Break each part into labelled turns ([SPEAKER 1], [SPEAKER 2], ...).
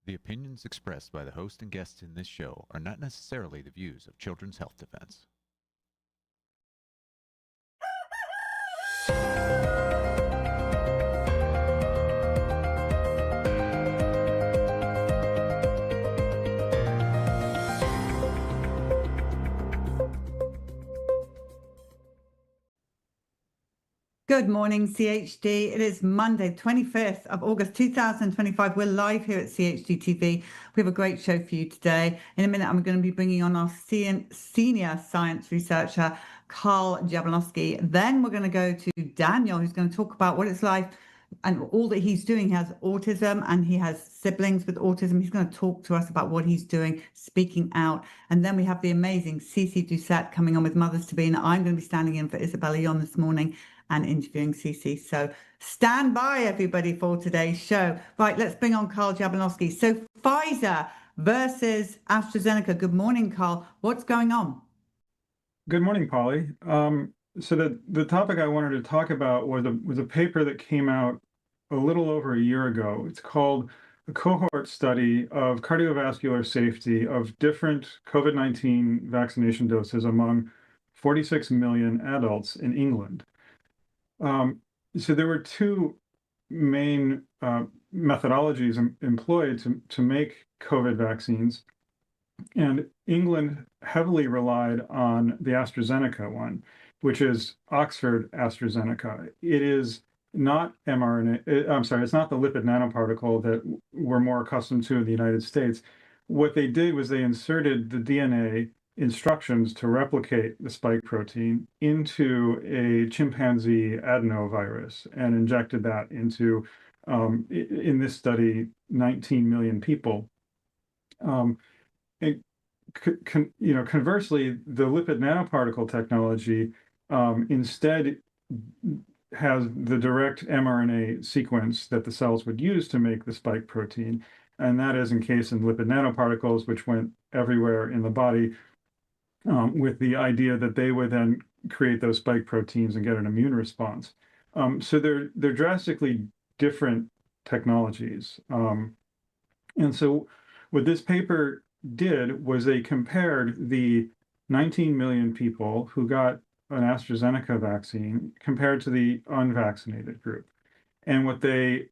[SPEAKER 1] The opinions expressed by the host and guests in this show are not necessarily the views of Children's Health Defense.
[SPEAKER 2] Good morning, CHD. It is Monday, 25th of August, 2025. We're live here at CHD TV. We have a great show for you today. In a minute, I'm going to be bringing on our senior science researcher, Karl Jablonowski. Then we're going to go to Daniel, who's going to talk about what it's like and all that he's doing. He has autism and he has siblings with autism. He's going to talk to us about what he's doing, speaking out. And then we have the amazing CC Doucette coming on with Mothers to Be. And I'm going to be standing in for Isabella Yon this morning and interviewing CC. So stand by, everybody, for today's show. Right, let's bring on Karl Jablonowski. So Pfizer versus AstraZeneca. Good morning, Karl. What's going on?
[SPEAKER 3] Good morning, Polly. So the topic I wanted to talk about was a paper that came out a little over a year ago. It's called a cohort study of cardiovascular safety of different COVID-19 vaccination doses among 46 million adults in England. So there were two main methodologies employed to make COVID vaccines, and England heavily relied on the AstraZeneca one, which is Oxford AstraZeneca. It is not mRNA, I'm sorry, it's not the lipid nanoparticle that we're more accustomed to in the United States. What they did was they inserted the DNA instructions to replicate the spike protein into a chimpanzee adenovirus and injected that into, in this study, 19 million people. Conversely, the lipid nanoparticle technology instead has the direct mRNA sequence that the cells would use to make the spike protein, and that is encased in lipid nanoparticles, which went everywhere in the body, with the idea that they would then create those spike proteins and get an immune response. So they're drastically different technologies. And so what this paper did was they compared the 19 million people who got an AstraZeneca vaccine compared to the unvaccinated group. And what they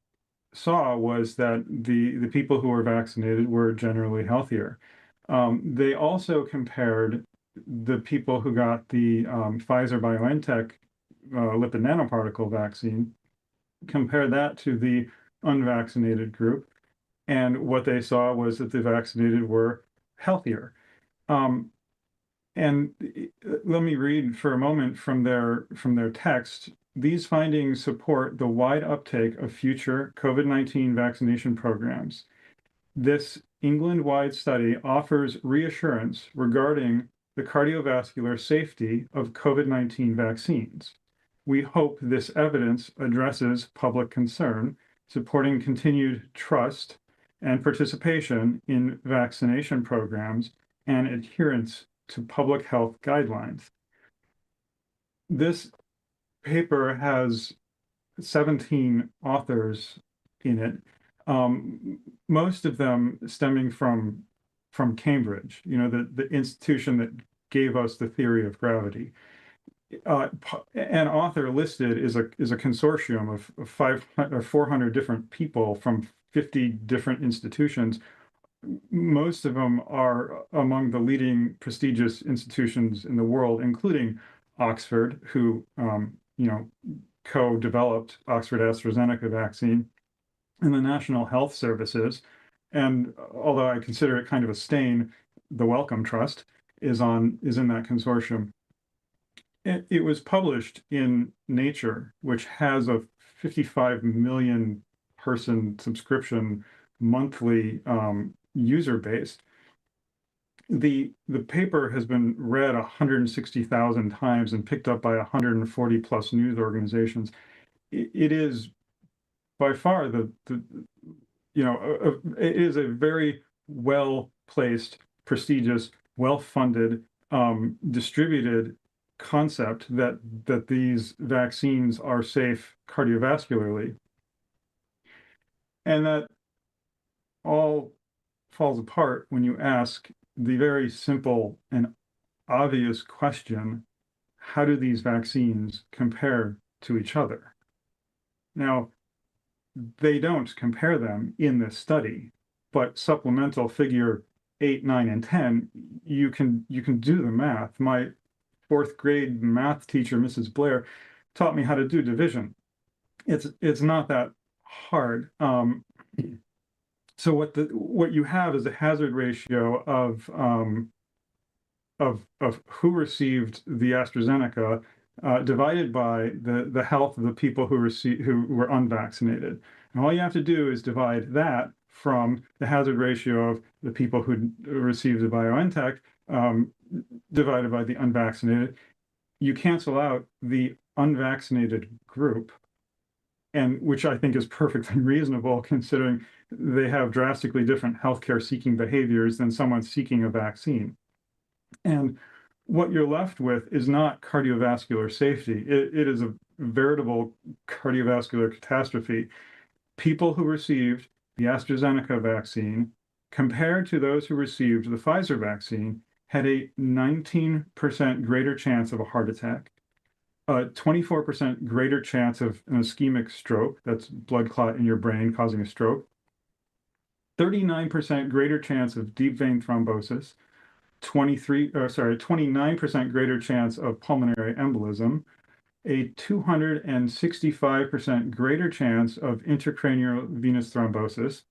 [SPEAKER 3] saw was that the people who were vaccinated were generally healthier. They also compared the people who got the Pfizer BioNTech lipid nanoparticle vaccine, compare that to the unvaccinated group, and what they saw was that the vaccinated were healthier. And let me read for a moment from their text. These findings support the wide uptake of future COVID-19 vaccination programs. This England-wide study offers reassurance regarding the cardiovascular safety of COVID-19 vaccines. We hope this evidence addresses public concern, supporting continued trust and participation in vaccination programs and adherence to public health guidelines. This paper has 17 authors in it, most of them stemming from Cambridge, the institution that gave us the theory of gravity. An author listed is a consortium of 500 or 400 different people from 50 different institutions. Most of them are among the leading prestigious institutions in the world, including Oxford, who co-developed Oxford AstraZeneca vaccine, and the National Health Services. And although I consider it kind of a stain, the Wellcome Trust is in that consortium. It was published in Nature, which has a 55 million person subscription monthly user base. The paper has been read 160,000 times and picked up by 140 plus news organizations. It is by far it is a very well-placed, prestigious, well-funded, distributed concept that these vaccines are safe cardiovascularly, and that all falls apart when you ask the very simple and obvious question, how do these vaccines compare to each other? Now, they don't compare them in this study, but supplemental figure 8, 9, and 10, you can do the math. My fourth grade math teacher, Mrs. Blair, taught me how to do division. It's not that hard. So what you have is a hazard ratio of who received the AstraZeneca divided by the health of the people who were unvaccinated. And all you have to do is divide that from the hazard ratio of the people who received the BioNTech divided by the unvaccinated. You cancel out the unvaccinated group, and which I think is perfectly reasonable considering they have drastically different healthcare seeking behaviors than someone seeking a vaccine. And what you're left with is not cardiovascular safety. It is a veritable cardiovascular catastrophe. People who received the AstraZeneca vaccine compared to those who received the Pfizer vaccine had a 19% greater chance of a heart attack, a 24% greater chance of an ischemic stroke, that's blood clot in your brain causing a stroke, 39% greater chance of deep vein thrombosis, 29% greater chance of pulmonary embolism, a 265% greater chance of intracranial venous thrombosis.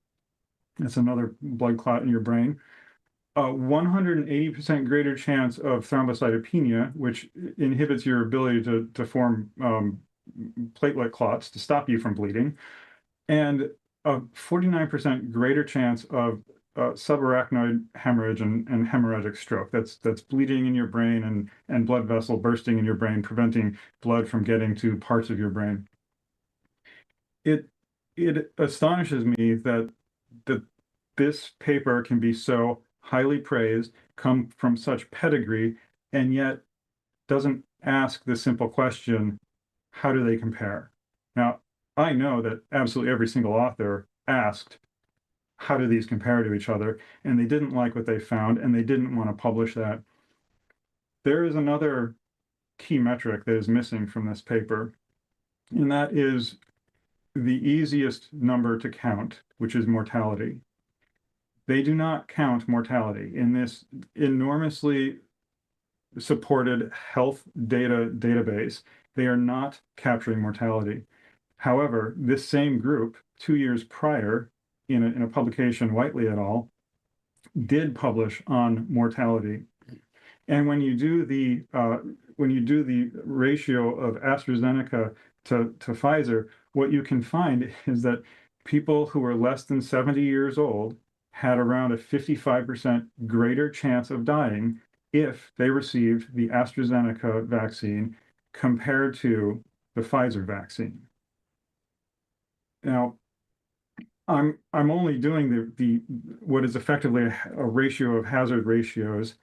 [SPEAKER 3] That's another blood clot in your brain. A 180% greater chance of thrombocytopenia, which inhibits your ability to form platelet clots to stop you from bleeding, and a 49% greater chance of subarachnoid hemorrhage and hemorrhagic stroke. That's bleeding in your brain and blood vessel bursting in your brain, preventing blood from getting to parts of your brain. It astonishes me that this paper can be so highly praised, come from such pedigree, and yet doesn't ask the simple question, how do they compare? Now, I know that absolutely every single author asked, how do these compare to each other? And they didn't like what they found, and they didn't want to publish that. There is another key metric that is missing from this paper, and that is the easiest number to count, which is mortality. They do not count mortality in this enormously supported health data database. They are not capturing mortality. However, this same group, 2 years prior, in a publication, Whiteley et al., did publish on mortality. And when you do the ratio of AstraZeneca to Pfizer, what you can find is that people who are less than 70 years old had around a 55% greater chance of dying if they received the AstraZeneca vaccine compared to the Pfizer vaccine. Now, I'm only doing the what is effectively a ratio of hazard ratios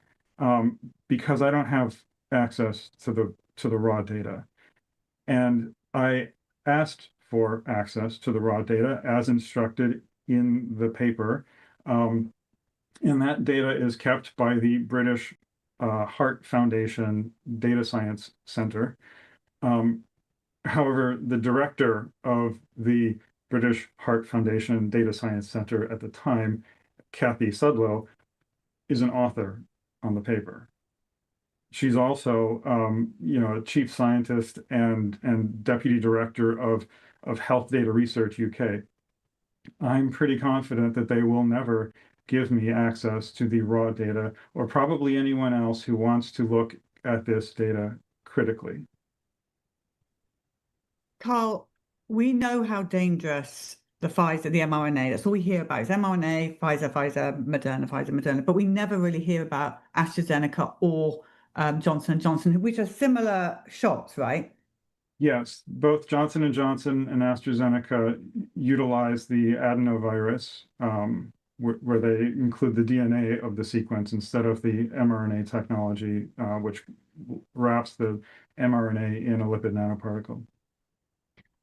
[SPEAKER 3] because I don't have access to the raw data, and I asked for access to the raw data as instructed in the paper, and that data is kept by the British Heart Foundation Data Science Center. However, the director of the British Heart Foundation Data Science Center at the time, Kathy Sudlow, is an author on the paper. She's also, a chief scientist and deputy director of Health Data Research UK. I'm pretty confident that they will never give me access to the raw data, or probably anyone else who wants to look at this data critically.
[SPEAKER 2] Karl, we know how dangerous the mRNA, that's all we hear about is mRNA, Pfizer, Moderna, but we never really hear about AstraZeneca or Johnson & Johnson, which are similar shots, right?
[SPEAKER 3] Yes, both Johnson & Johnson and AstraZeneca utilize the adenovirus, where they include the DNA of the sequence instead of the mRNA technology, which wraps the mRNA in a lipid nanoparticle.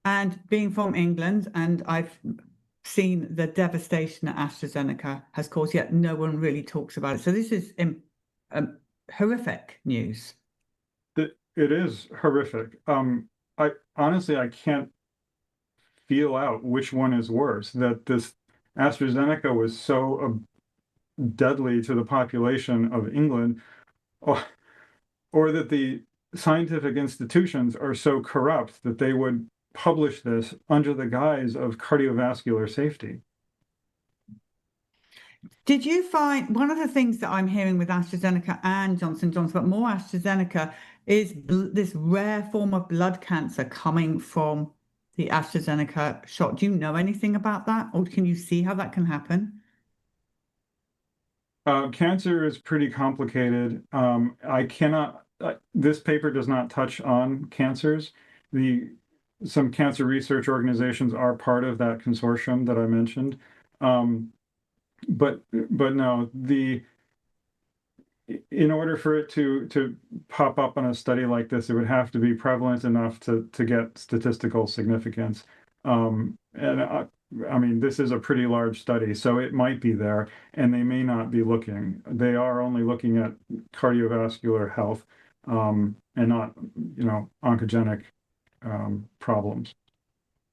[SPEAKER 2] And being from England, and I've seen the devastation that AstraZeneca has caused, yet no one really talks about it. So this is horrific news.
[SPEAKER 3] It is horrific. I honestly, I can't feel out which one is worse, that this AstraZeneca was so deadly to the population of England, or, or that the scientific institutions are so corrupt that they would publish this under the guise of cardiovascular safety.
[SPEAKER 2] Did you find one of the things that I'm hearing with AstraZeneca and Johnson Johnson, but more AstraZeneca, is this rare form of blood cancer coming from the AstraZeneca shot? Do you know anything about that, or can you see how that can happen?
[SPEAKER 3] Cancer is pretty complicated. I cannot, this paper does not touch on cancers. Some cancer research organizations are part of that consortium that I mentioned. But no, in order for it to pop up on a study like this, it would have to be prevalent enough to get statistical significance. I mean, this is a pretty large study, so it might be there, and they may not be looking. They are only looking at cardiovascular health, and not, oncogenic problems.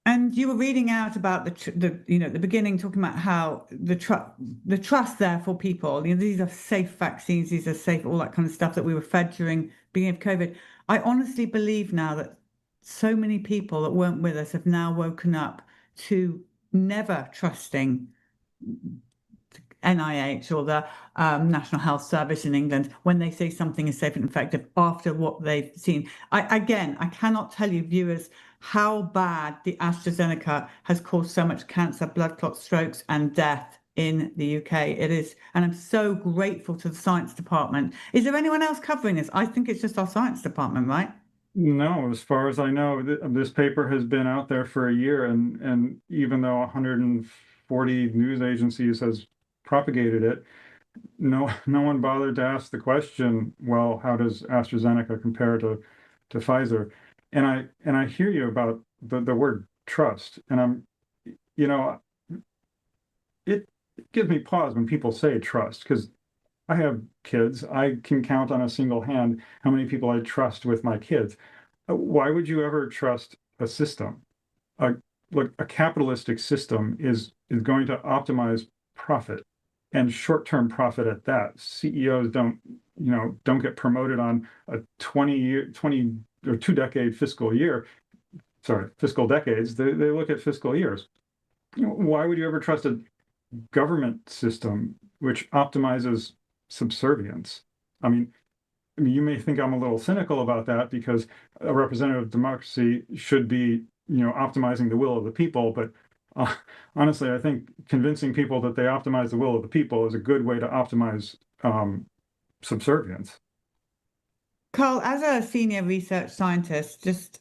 [SPEAKER 2] And you were reading out about the beginning, talking about how the trust there for people. These are safe vaccines, these are safe, all that kind of stuff that we were fed during beginning of COVID. I honestly believe now that so many people that weren't with us have now woken up to never trusting NIH or the National Health Service in England when they say something is safe and effective after what they've seen. I cannot tell you, viewers, how bad the AstraZeneca has caused so much cancer, blood clots, strokes, and death in the UK. It is, and I'm so grateful to the science department. Is there anyone else covering this? I think it's just our science department, right?
[SPEAKER 3] No, as far as I know, this paper has been out there for a year, and even though 140 news agencies has propagated it, no one bothered to ask the question, well, how does AstraZeneca compare to Pfizer? And I hear you about the word trust, and it gives me pause when people say trust, because I have kids. I can count on a single hand how many people I trust with my kids. Why would you ever trust a system? Look, a capitalistic system is going to optimize profit, and short-term profit at that. CEOs don't get promoted on a 20 or 2-decade fiscal year. Sorry, fiscal decades. They look at fiscal years. Why would you ever trust a government system which optimizes subservience? I mean, you may think I'm a little cynical about that, because a representative democracy should be, optimizing the will of the people. But honestly, I think convincing people that they optimize the will of the people is a good way to optimize subservience.
[SPEAKER 2] Carl, as a senior research scientist, just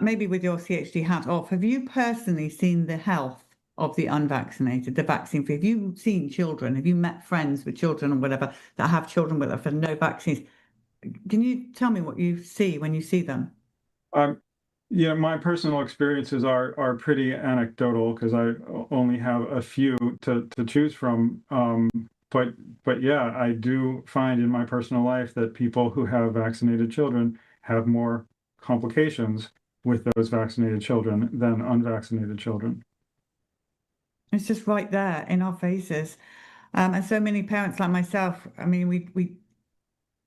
[SPEAKER 2] maybe with your CHD hat off, have you personally seen the health of the unvaccinated, the vaccine free? Have you seen children? Have you met friends with children or whatever that have children with for no vaccines? Can you tell me what you see when you see them?
[SPEAKER 3] Yeah, my personal experiences are pretty anecdotal, because I only have a few to choose from. But yeah, I do find in my personal life that people who have vaccinated children have more complications with those vaccinated children than unvaccinated children.
[SPEAKER 2] It's just right there in our faces. And so many parents like myself, I mean,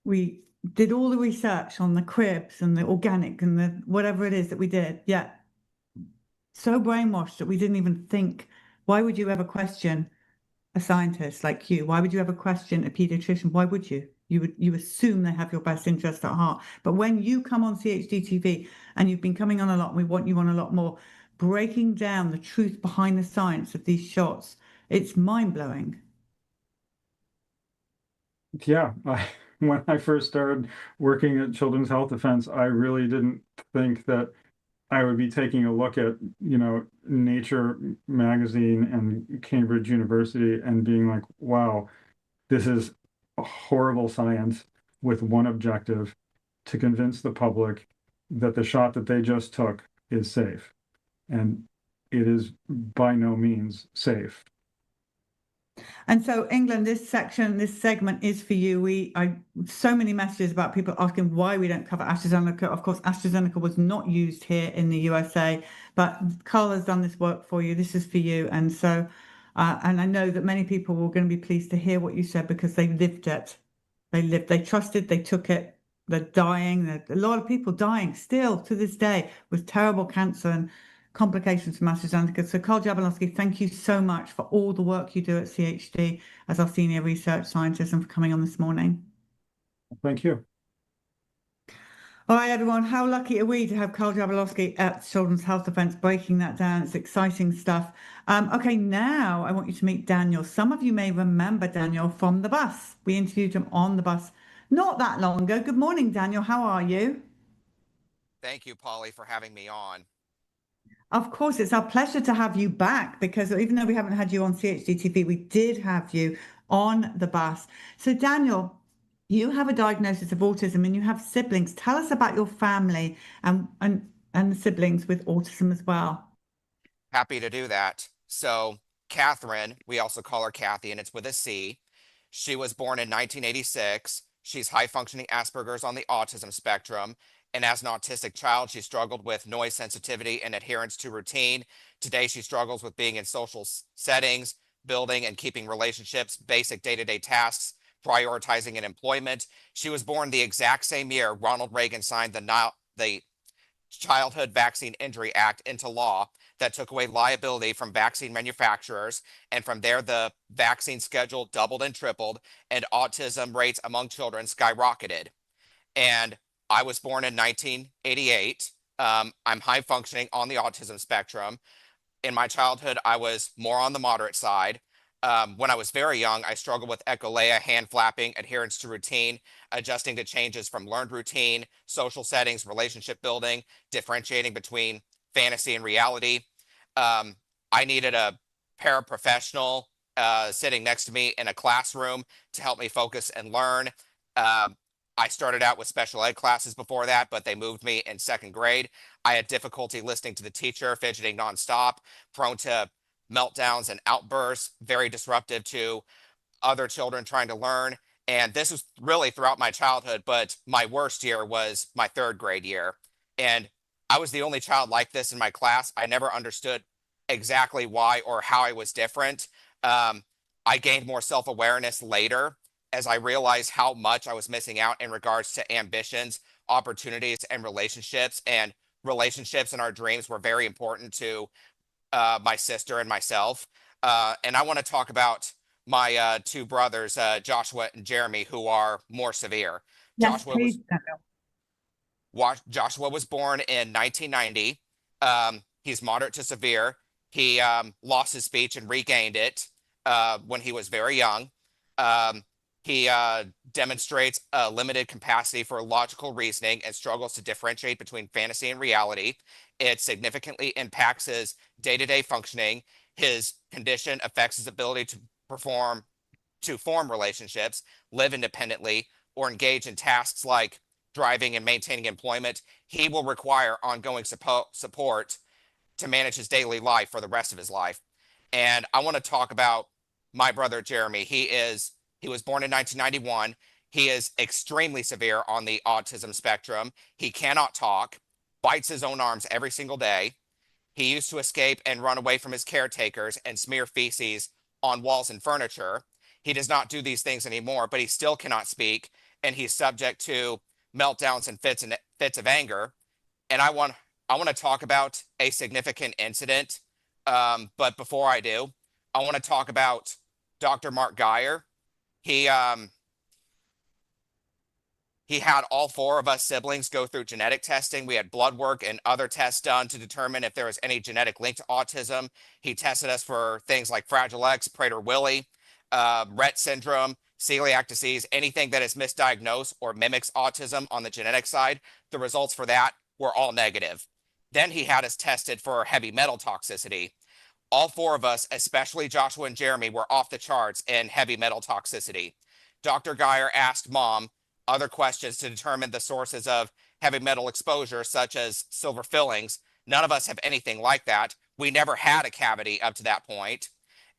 [SPEAKER 2] we did all the research on the cribs and the organic and the whatever it is that we did, yet so brainwashed that we didn't even think, why would you ever question a scientist like you? Why would you ever question a pediatrician? Why would you? You assume they have your best interest at heart. But when you come on CHD TV, and you've been coming on a lot, and we want you on a lot more, breaking down the truth behind the science of these shots, it's mind-blowing.
[SPEAKER 3] Yeah, when I first started working at Children's Health Defense, I really didn't think that I would be taking a look at, Nature magazine and Cambridge University and being like, wow, this is a horrible science with one objective: to convince the public that the shot that they just took is safe. And it is by no means safe.
[SPEAKER 2] And so, England, this segment is for you. So many messages about people asking why we don't cover AstraZeneca. Of course, AstraZeneca was not used here in the USA, but Karl has done this work for you. This is for you. And so, and I know that many people were going to be pleased to hear what you said because they lived it. They trusted, they took it. They're dying. A lot of people dying still to this day with terrible cancer and complications from AstraZeneca. So, Karl Jablonowski, thank you so much for all the work you do at CHD as our senior research scientist and for coming on this morning.
[SPEAKER 3] Thank you.
[SPEAKER 2] All right, everyone, how lucky are we to have Karl Jablonowski at Children's Health Defence breaking that down? It's exciting stuff. Okay, now I want you to meet Daniel. Some of you may remember Daniel from the bus. We interviewed him on the bus not that long ago. Good morning, Daniel. How are you?
[SPEAKER 4] Thank you, Polly, for having me on.
[SPEAKER 2] Of course, it's our pleasure to have you back because even though we haven't had you on CHD TV, we did have you on the bus. So, Daniel, you have a diagnosis of autism and you have siblings. Tell us about your family and the siblings with autism as well.
[SPEAKER 4] Happy to do that. So, Catherine, we also call her Kathy, and it's with a C. She was born in 1986. She's high functioning Asperger's on the autism spectrum. And as an autistic child, she struggled with noise sensitivity and adherence to routine. Today, she struggles with being in social settings, building and keeping relationships, basic day-to-day tasks, prioritizing in employment. She was born the exact same year Ronald Reagan signed the Childhood Vaccine Injury Act into law that took away liability from vaccine manufacturers. And from there, the vaccine schedule doubled and tripled, and autism rates among children skyrocketed. And I was born in 1988. I'm high functioning on the autism spectrum. In my childhood, I was more on the moderate side. When I was very young, I struggled with echolea, hand flapping, adherence to routine, adjusting to changes from learned routine, social settings, relationship building, differentiating between fantasy and reality. I needed a paraprofessional sitting next to me in a classroom to help me focus and learn. I started out with special ed classes before that, but they moved me in second grade. I had difficulty listening to the teacher, fidgeting nonstop, prone to meltdowns and outbursts, very disruptive to other children trying to learn. And this was really throughout my childhood, but my worst year was my third grade year. And I was the only child like this in my class. I never understood exactly why or how I was different. I gained more self-awareness later as I realized how much I was missing out in regards to ambitions, opportunities, and relationships. And relationships and our dreams were very important to my sister and myself. And I want to talk about my two brothers, Joshua and Jeremy, who are more severe.
[SPEAKER 2] Yes, please,
[SPEAKER 4] Joshua was born in 1990. He's moderate to severe. He lost his speech and regained it when he was very young. He demonstrates a limited capacity for logical reasoning and struggles to differentiate between fantasy and reality. It significantly impacts his day-to-day functioning. His condition affects his ability to form relationships, live independently, or engage in tasks like driving and maintaining employment. He will require ongoing support to manage his daily life for the rest of his life. And I want to talk about my brother Jeremy. He was born in 1991. He is extremely severe on the autism spectrum. He cannot talk, bites his own arms every single day. He used to escape and run away from his caretakers and smear feces on walls and furniture. He does not do these things anymore, but he still cannot speak, and he's subject to meltdowns and fits of anger. And I want to talk about a significant incident. But before I do, I want to talk about Dr. Mark Geyer. He had all four of us siblings go through genetic testing. We had blood work and other tests done to determine if there was any genetic link to autism. He tested us for things like Fragile X, Prader-Willi, Rett syndrome, celiac disease, anything that is misdiagnosed or mimics autism on the genetic side. The results for that were all negative. Then he had us tested for heavy metal toxicity. All four of us, especially Joshua and Jeremy, were off the charts in heavy metal toxicity. Dr. Geyer asked Mom other questions to determine the sources of heavy metal exposure, such as silver fillings. None of us have anything like that. We never had a cavity up to that point.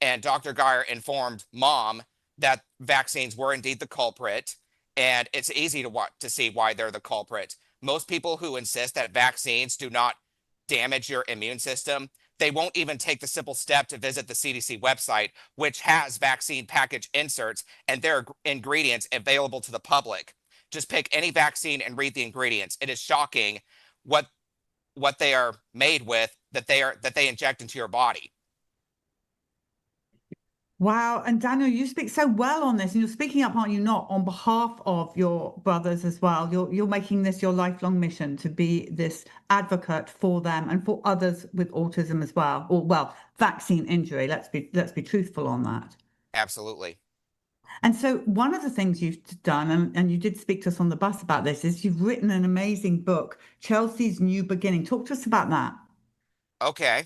[SPEAKER 4] And Dr. Geyer informed mom that vaccines were indeed the culprit. And it's easy to see why they're the culprit. Most people who insist that vaccines do not damage your immune system, they won't even take the simple step to visit the CDC website, which has vaccine package inserts and their ingredients available to the public. Just pick any vaccine and read the ingredients. It is shocking what they are made with, that they inject into your body.
[SPEAKER 2] Wow. And Daniel, you speak so well on this, and you're speaking up, aren't you, not on behalf of your brothers as well? You're making this your lifelong mission to be this advocate for them and for others with autism as well, or well, vaccine injury. Let's be truthful on that.
[SPEAKER 4] Absolutely.
[SPEAKER 2] And so one of the things you've done, and you did speak to us on the bus about this, is you've written an amazing book, Chelsea's New Beginning. Talk to us about that.
[SPEAKER 4] Okay.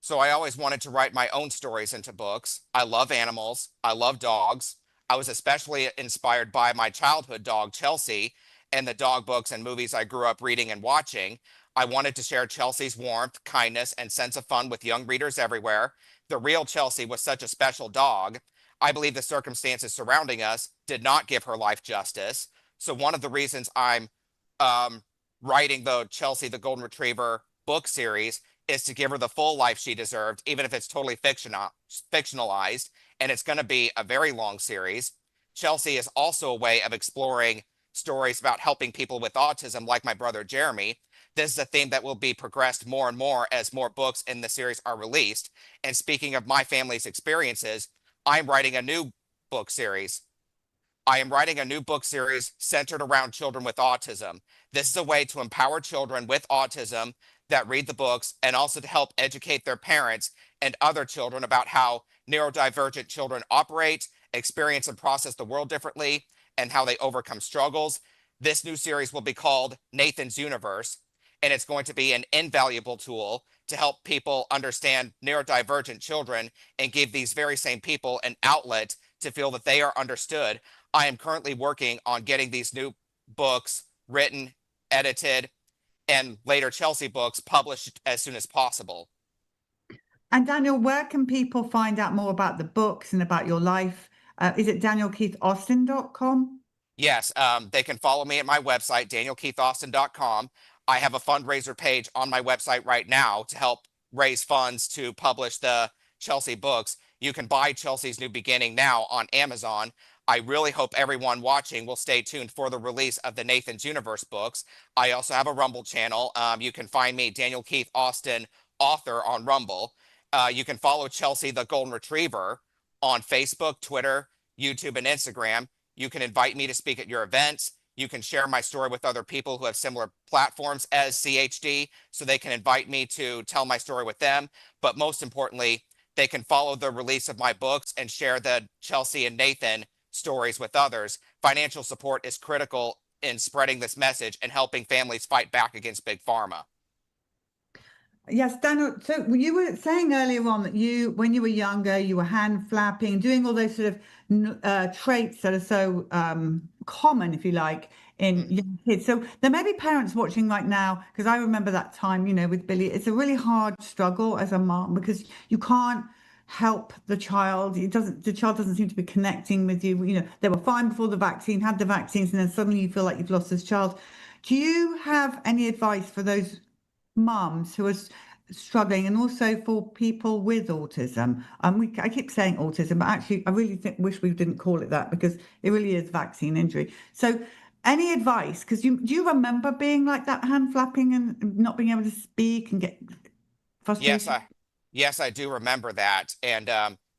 [SPEAKER 4] So I always wanted to write my own stories into books. I love animals. I love dogs. I was especially inspired by my childhood dog, Chelsea, and the dog books and movies I grew up reading and watching. I wanted to share Chelsea's warmth, kindness, and sense of fun with young readers everywhere. The real Chelsea was such a special dog. I believe the circumstances surrounding us did not give her life justice. So one of the reasons I'm writing the Chelsea the Golden Retriever book series is to give her the full life she deserved, even if it's totally fictionalized, and it's going to be a very long series. Chelsea is also a way of exploring stories about helping people with autism, like my brother Jeremy. This is a theme that will be progressed more and more as more books in the series are released. And speaking of my family's experiences, I'm writing a new book series. I am writing a new book series centered around children with autism. This is a way to empower children with autism that read the books, and also to help educate their parents and other children about how neurodivergent children operate, experience and process the world differently, and how they overcome struggles. This new series will be called Nathan's Universe, and it's going to be an invaluable tool to help people understand neurodivergent children and give these very same people an outlet to feel that they are understood. I am currently working on getting these new books written, edited, and later Chelsea books published as soon as possible.
[SPEAKER 2] And Daniel, where can people find out more about the books and about your life? Is it danielkeithaustin.com?
[SPEAKER 4] Yes, they can follow me at my website, danielkeithaustin.com. I have a fundraiser page on my website right now to help raise funds to publish the Chelsea books. You can buy Chelsea's New Beginning now on Amazon. I really hope everyone watching will stay tuned for the release of the Nathan's Universe books. I also have a Rumble channel. You can find me, Daniel Keith Austin, author, on Rumble. You can follow Chelsea the Golden Retriever on Facebook, Twitter, YouTube, and Instagram. You can invite me to speak at your events. You can share my story with other people who have similar platforms as CHD, so they can invite me to tell my story with them. But most importantly, they can follow the release of my books and share the Chelsea and Nathan stories with others. Financial support is critical in spreading this message and helping families fight back against Big Pharma.
[SPEAKER 2] Yes, Daniel. So you were saying earlier on that when you were younger, you were hand flapping, doing all those sort of traits that are so common, if you like, in young kids. So there may be parents watching right now, because I remember that time, with Billy. It's a really hard struggle as a mom because you can't help the child. The child doesn't seem to be connecting with you. They were fine before the vaccine, had the vaccines, and then suddenly you feel like you've lost this child. Do you have any advice for those mums who are struggling, and also for people with autism? I keep saying autism, but actually I really wish we didn't call it that, because it really is vaccine injury. So any advice? Because do you remember being like that, hand flapping and not being able to speak and get frustrated?
[SPEAKER 4] Yes, I do remember that. And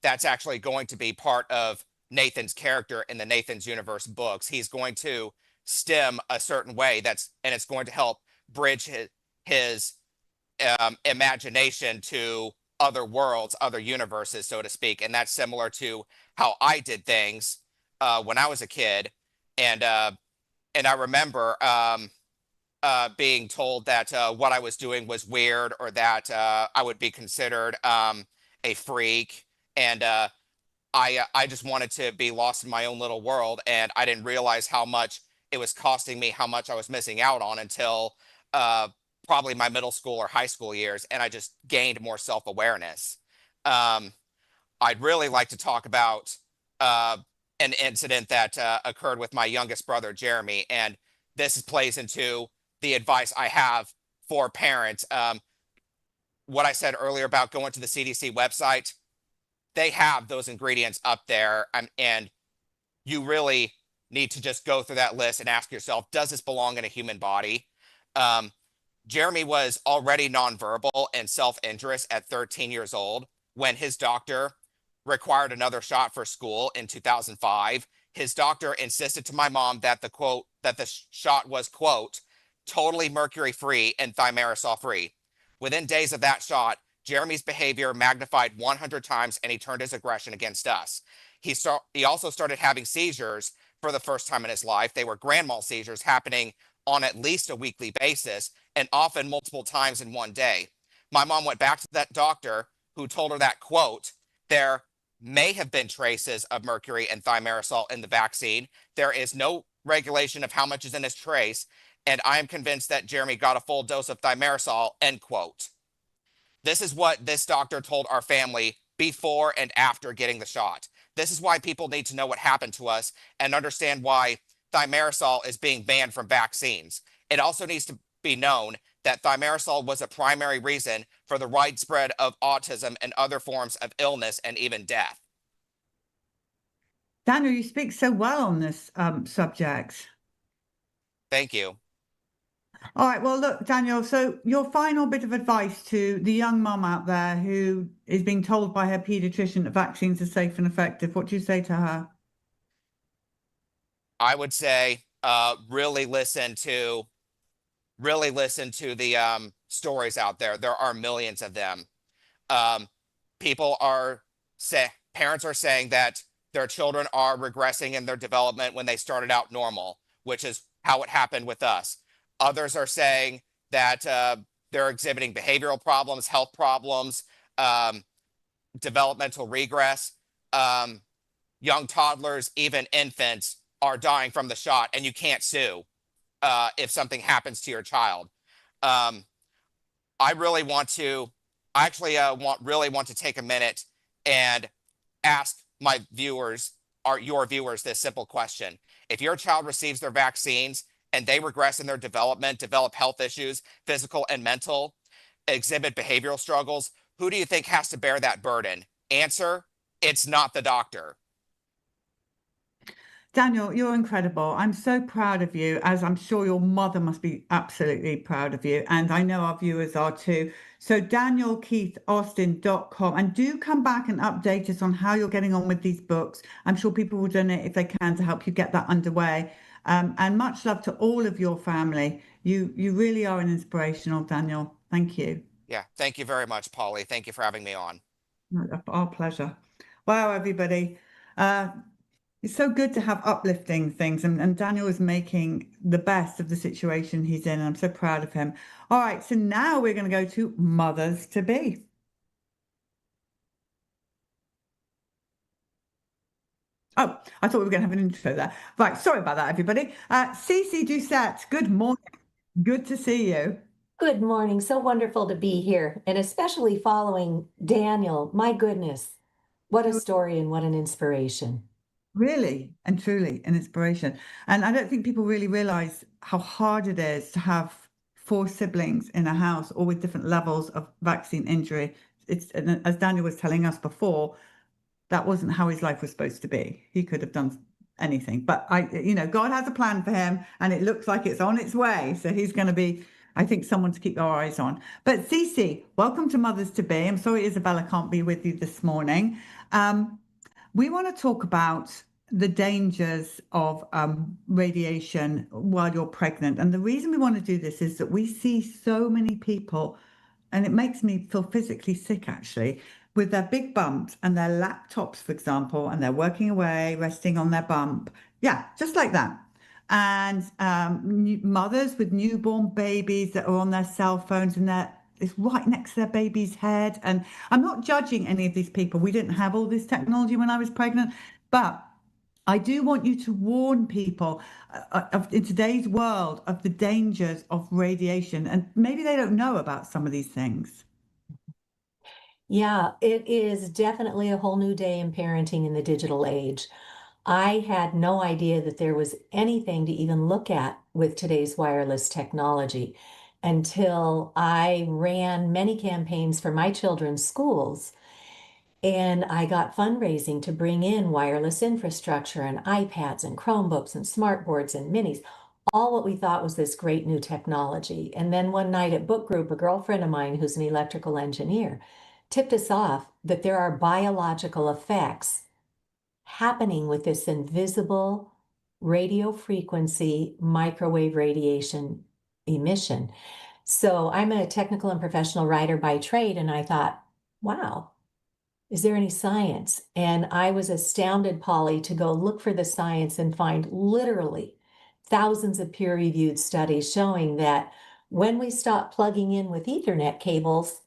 [SPEAKER 4] that's actually going to be part of Nathan's character in the Nathan's Universe books. He's going to stem a certain way and it's going to help bridge his imagination to other worlds, other universes, so to speak. And that's similar to how I did things when I was a kid. And I remember being told that what I was doing was weird, or that I would be considered a freak. And I just wanted to be lost in my own little world. And I didn't realize how much it was costing me, how much I was missing out on, until probably my middle school or high school years, and I just gained more self-awareness. I'd really like to talk about an incident that occurred with my youngest brother, Jeremy, and this plays into the advice I have for parents. What I said earlier about going to the CDC website, they have those ingredients up there, and you really need to just go through that list and ask yourself, does this belong in a human body? Jeremy was already nonverbal and self-injurious at 13 years old when his doctor required another shot for school in 2005. His doctor insisted to my mom that the shot was, quote, totally mercury free and thimerosal free. Within days of that shot, Jeremy's behavior magnified 100 times, and he turned his aggression against us. He also started having seizures for the first time in his life. They were grand mal seizures happening on at least a weekly basis and often multiple times in one day. My mom went back to that doctor who told her that, quote, there may have been traces of mercury and thimerosal in the vaccine. There is no regulation of how much is in this trace, and I am convinced that Jeremy got a full dose of thimerosal, end quote. This is what this doctor told our family before and after getting the shot. This is why people need to know what happened to us and understand why thimerosal is being banned from vaccines. It also needs to be known that thimerosal was a primary reason for the widespread of autism and other forms of illness and even death.
[SPEAKER 2] Daniel, you speak so well on this subject.
[SPEAKER 4] Thank you.
[SPEAKER 2] All right, well, look, Daniel, so your final bit of advice to the young mum out there who is being told by her pediatrician that vaccines are safe and effective, what do you say to her?
[SPEAKER 4] I would say really listen to the stories out there. There are millions of them. Parents are saying that their children are regressing in their development when they started out normal, which is how it happened with us. Others are saying that they're exhibiting behavioral problems, health problems, developmental regress. Young toddlers, even infants, are dying from the shot, and you can't sue if something happens to your child. I really want to, really want to take a minute and ask my viewers, your viewers, this simple question. If your child receives their vaccines and they regress in their development, develop health issues, physical and mental, exhibit behavioral struggles, who do you think has to bear that burden? Answer, it's not the doctor.
[SPEAKER 2] Daniel, you're incredible. I'm so proud of you, as I'm sure your mother must be absolutely proud of you. And I know our viewers are too. So danielkeithaustin.com, and do come back and update us on how you're getting on with these books. I'm sure people will donate if they can to help you get that underway. And much love to all of your family. You really are an inspirational, Daniel. Thank you.
[SPEAKER 4] Yeah, thank you very much, Polly. Thank you for having me on.
[SPEAKER 2] Our pleasure. Wow, everybody. It's so good to have uplifting things, and Daniel is making the best of the situation he's in, and I'm so proud of him. All right, so now we're going to go to mothers to be. Oh, I thought we were going to have an intro there. Right, sorry about that, everybody. Cece Doucette, good morning. Good to see you.
[SPEAKER 5] Good morning. So wonderful to be here, and especially following Daniel. My goodness, what a story and what an inspiration.
[SPEAKER 2] Really and truly an inspiration. And I don't think people really realize how hard it is to have 4 siblings in a house, all with different levels of vaccine injury. And as Daniel was telling us before, that wasn't how his life was supposed to be. He could have done anything, but God has a plan for him, and it looks like it's on its way. So he's going to be, I think, someone to keep our eyes on. But Cece, welcome to Mothers to Be. I'm sorry Isabella can't be with you this morning. We want to talk about the dangers of radiation while you're pregnant. And the reason we want to do this is that we see so many people, and it makes me feel physically sick, actually, with their big bumps and their laptops, for example, and they're working away, resting on their bump. Yeah, just like that. And mothers with newborn babies that are on their cell phones, and it's right next to their baby's head. And I'm not judging any of these people. We didn't have all this technology when I was pregnant, but I do want you to warn people in today's world of the dangers of radiation, and maybe they don't know about some of these things.
[SPEAKER 5] Yeah, it is definitely a whole new day in parenting in the digital age. I had no idea that there was anything to even look at with today's wireless technology until I ran many campaigns for my children's schools. And I got fundraising to bring in wireless infrastructure and iPads and Chromebooks and smartboards and minis, all what we thought was this great new technology. And then one night at book group, a girlfriend of mine who's an electrical engineer tipped us off that there are biological effects happening with this invisible radio frequency microwave radiation emission. So I'm a technical and professional writer by trade, and I thought, wow, is there any science? And I was astounded, Polly, to go look for the science and find literally thousands of peer-reviewed studies showing that when we stop plugging in with Ethernet cables,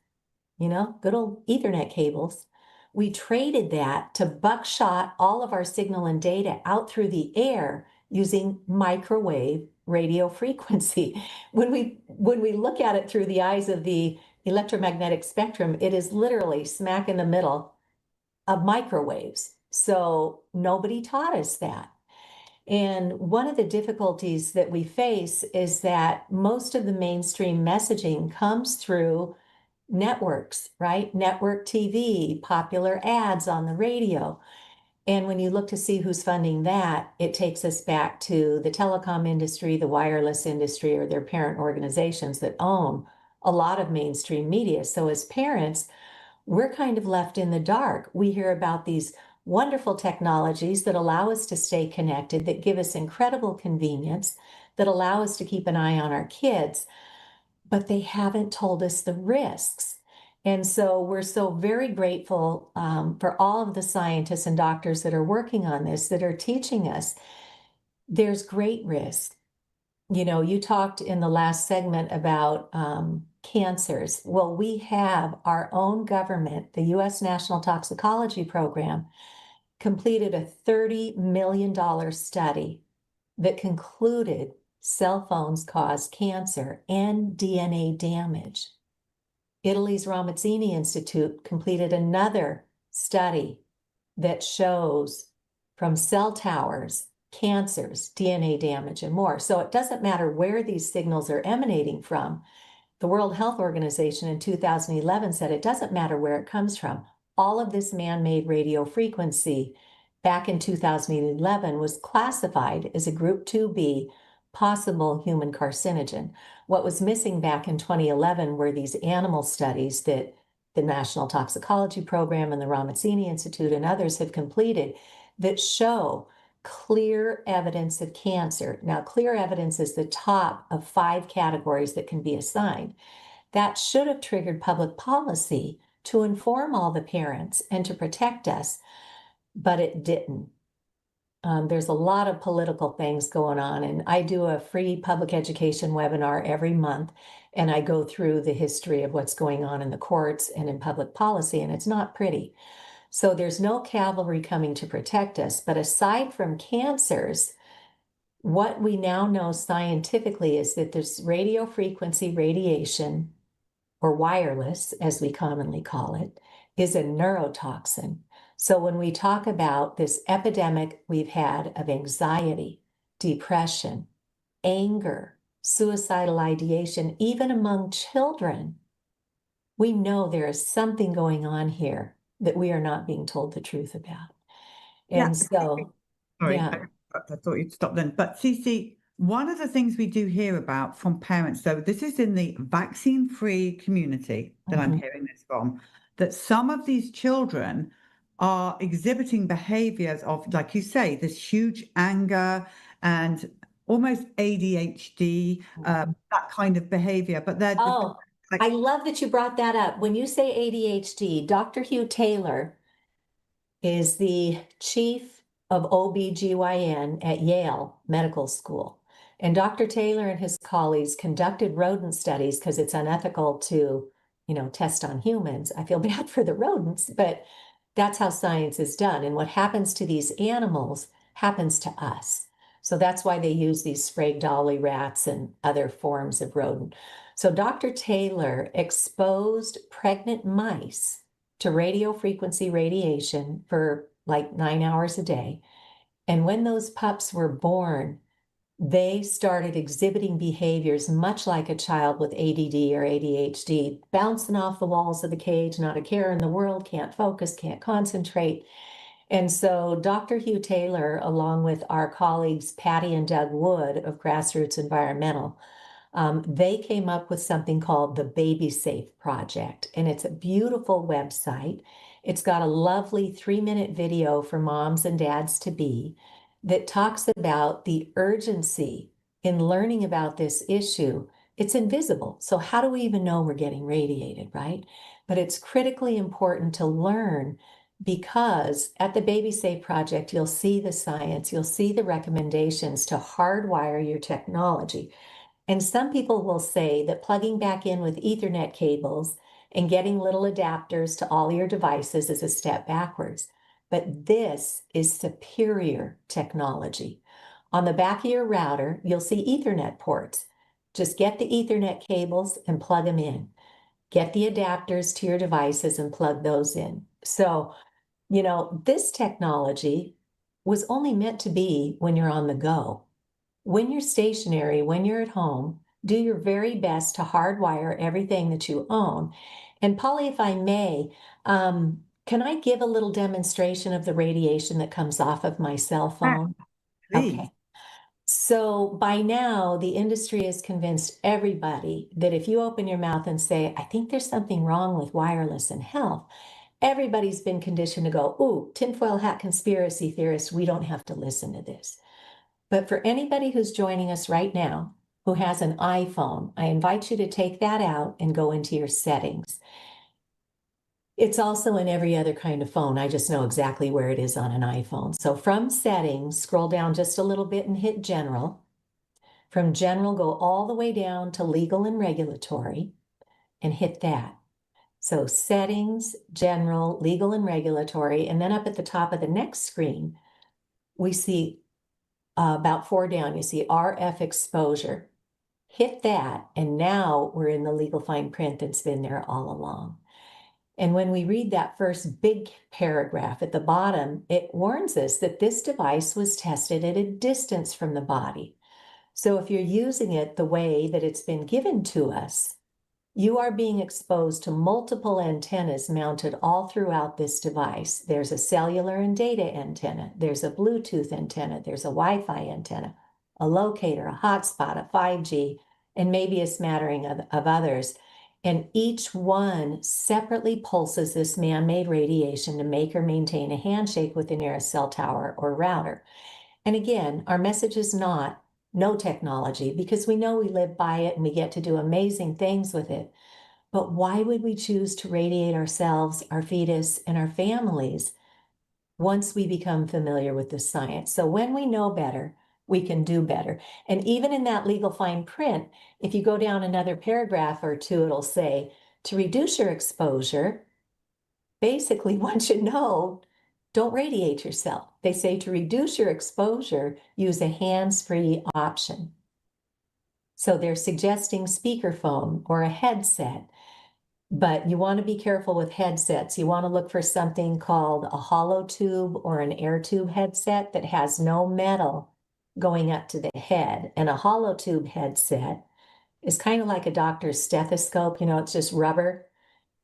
[SPEAKER 5] good old Ethernet cables, we traded that to buckshot all of our signal and data out through the air using microwave radio frequency. When we look at it through the eyes of the electromagnetic spectrum, it is literally smack in the middle of microwaves. So nobody taught us that. And one of the difficulties that we face is that most of the mainstream messaging comes through networks, right? Network TV, popular ads on the radio. And when you look to see who's funding that, it takes us back to the telecom industry, the wireless industry, or their parent organizations that own a lot of mainstream media. So as parents, we're kind of left in the dark. We hear about these wonderful technologies that allow us to stay connected, that give us incredible convenience, that allow us to keep an eye on our kids, but they haven't told us the risks. And so we're so very grateful for all of the scientists and doctors that are working on this, that are teaching us there's great risk. You talked in the last segment about cancers. Well, we have our own government, the U.S. National Toxicology Program, completed a $30 million study that concluded cell phones cause cancer and DNA damage. Italy's Ramazzini Institute completed another study that shows from cell towers, cancers, DNA damage, and more. So it doesn't matter where these signals are emanating from. The World Health Organization in 2011 said it doesn't matter where it comes from. All of this man-made radio frequency back in 2011 was classified as a Group 2B possible human carcinogen. What was missing back in 2011 were these animal studies that the National Toxicology Program and the Ramazzini Institute and others have completed that show clear evidence of cancer. Now, clear evidence is the top of 5 categories that can be assigned. That should have triggered public policy to inform all the parents and to protect us, but it didn't. There's a lot of political things going on, and I do a free public education webinar every month, and I go through the history of what's going on in the courts and in public policy, and it's not pretty. So there's no cavalry coming to protect us. But aside from cancers, what we now know scientifically is that this radio frequency radiation, or wireless, as we commonly call it, is a neurotoxin. So when we talk about this epidemic we've had of anxiety, depression, anger, suicidal ideation, even among children, we know there is something going on here that we are not being told the truth about. And so,
[SPEAKER 2] Sorry,
[SPEAKER 5] yeah.
[SPEAKER 2] I thought you'd stop then. But Cece, one of the things we do hear about from parents, so this is in the vaccine-free community that I'm hearing this from, that some of these children are exhibiting behaviors of, like you say, this huge anger and almost ADHD, that kind of behavior. But they're
[SPEAKER 5] I love that you brought that up. When you say ADHD, Dr. Hugh Taylor is the chief of OBGYN at Yale Medical School. And Dr. Taylor and his colleagues conducted rodent studies because it's unethical to, test on humans. I feel bad for the rodents, but that's how science is done. And what happens to these animals happens to us. So that's why they use these Sprague Dawley rats and other forms of rodent. So Dr. Taylor exposed pregnant mice to radio frequency radiation for like 9 hours a day. And when those pups were born, they started exhibiting behaviors much like a child with ADD or ADHD, bouncing off the walls of the cage, not a care in the world, can't focus, can't concentrate. And so Dr. Hugh Taylor, along with our colleagues Patty and Doug Wood of Grassroots Environmental, they came up with something called the Baby Safe Project. And it's a beautiful website. It's got a lovely 3-minute video for moms and dads to be that talks about the urgency in learning about this issue. It's invisible. So how do we even know we're getting radiated, right? But it's critically important to learn, because at the Baby Safe Project, you'll see the science, you'll see the recommendations to hardwire your technology. And some people will say that plugging back in with Ethernet cables and getting little adapters to all your devices is a step backwards. But this is superior technology. On the back of your router, you'll see Ethernet ports. Just get the Ethernet cables and plug them in. Get the adapters to your devices and plug those in. So, this technology was only meant to be when you're on the go. When you're stationary, when you're at home, do your very best to hardwire everything that you own. And Polly, if I may, can I give a little demonstration of the radiation that comes off of my cell phone?
[SPEAKER 2] Please.
[SPEAKER 5] Okay. So by now, the industry has convinced everybody that if you open your mouth and say, I think there's something wrong with wireless and health, everybody's been conditioned to go, ooh, tinfoil hat conspiracy theorists, we don't have to listen to this. But for anybody who's joining us right now who has an iPhone, I invite you to take that out and go into your settings. It's also in every other kind of phone. I just know exactly where it is on an iPhone. So from settings, scroll down just a little bit and hit general. From general, go all the way down to legal and regulatory and hit that. So settings, general, legal and regulatory, and then up at the top of the next screen, we see about 4 down, you see RF exposure. Hit that, and now we're in the legal fine print that's been there all along. And when we read that first big paragraph at the bottom, it warns us that this device was tested at a distance from the body. So if you're using it the way that it's been given to us, you are being exposed to multiple antennas mounted all throughout this device. There's a cellular and data antenna. There's a Bluetooth antenna. There's a Wi-Fi antenna, a locator, a hotspot, a 5G, and maybe a smattering of others. And each one separately pulses this man-made radiation to make or maintain a handshake with the nearest cell tower or router. And again, our message is not no technology, because we know we live by it and we get to do amazing things with it. But why would we choose to radiate ourselves, our fetus, and our families once we become familiar with the science? So when we know better, we can do better. And even in that legal fine print, if you go down another paragraph or two, it'll say, to reduce your exposure, basically, once you know, don't radiate yourself. They say to reduce your exposure, use a hands-free option. So they're suggesting speakerphone or a headset, but you want to be careful with headsets. You want to look for something called a hollow tube or an air tube headset that has no metal going up to the head. And a hollow tube headset is kind of like a doctor's stethoscope. It's just rubber.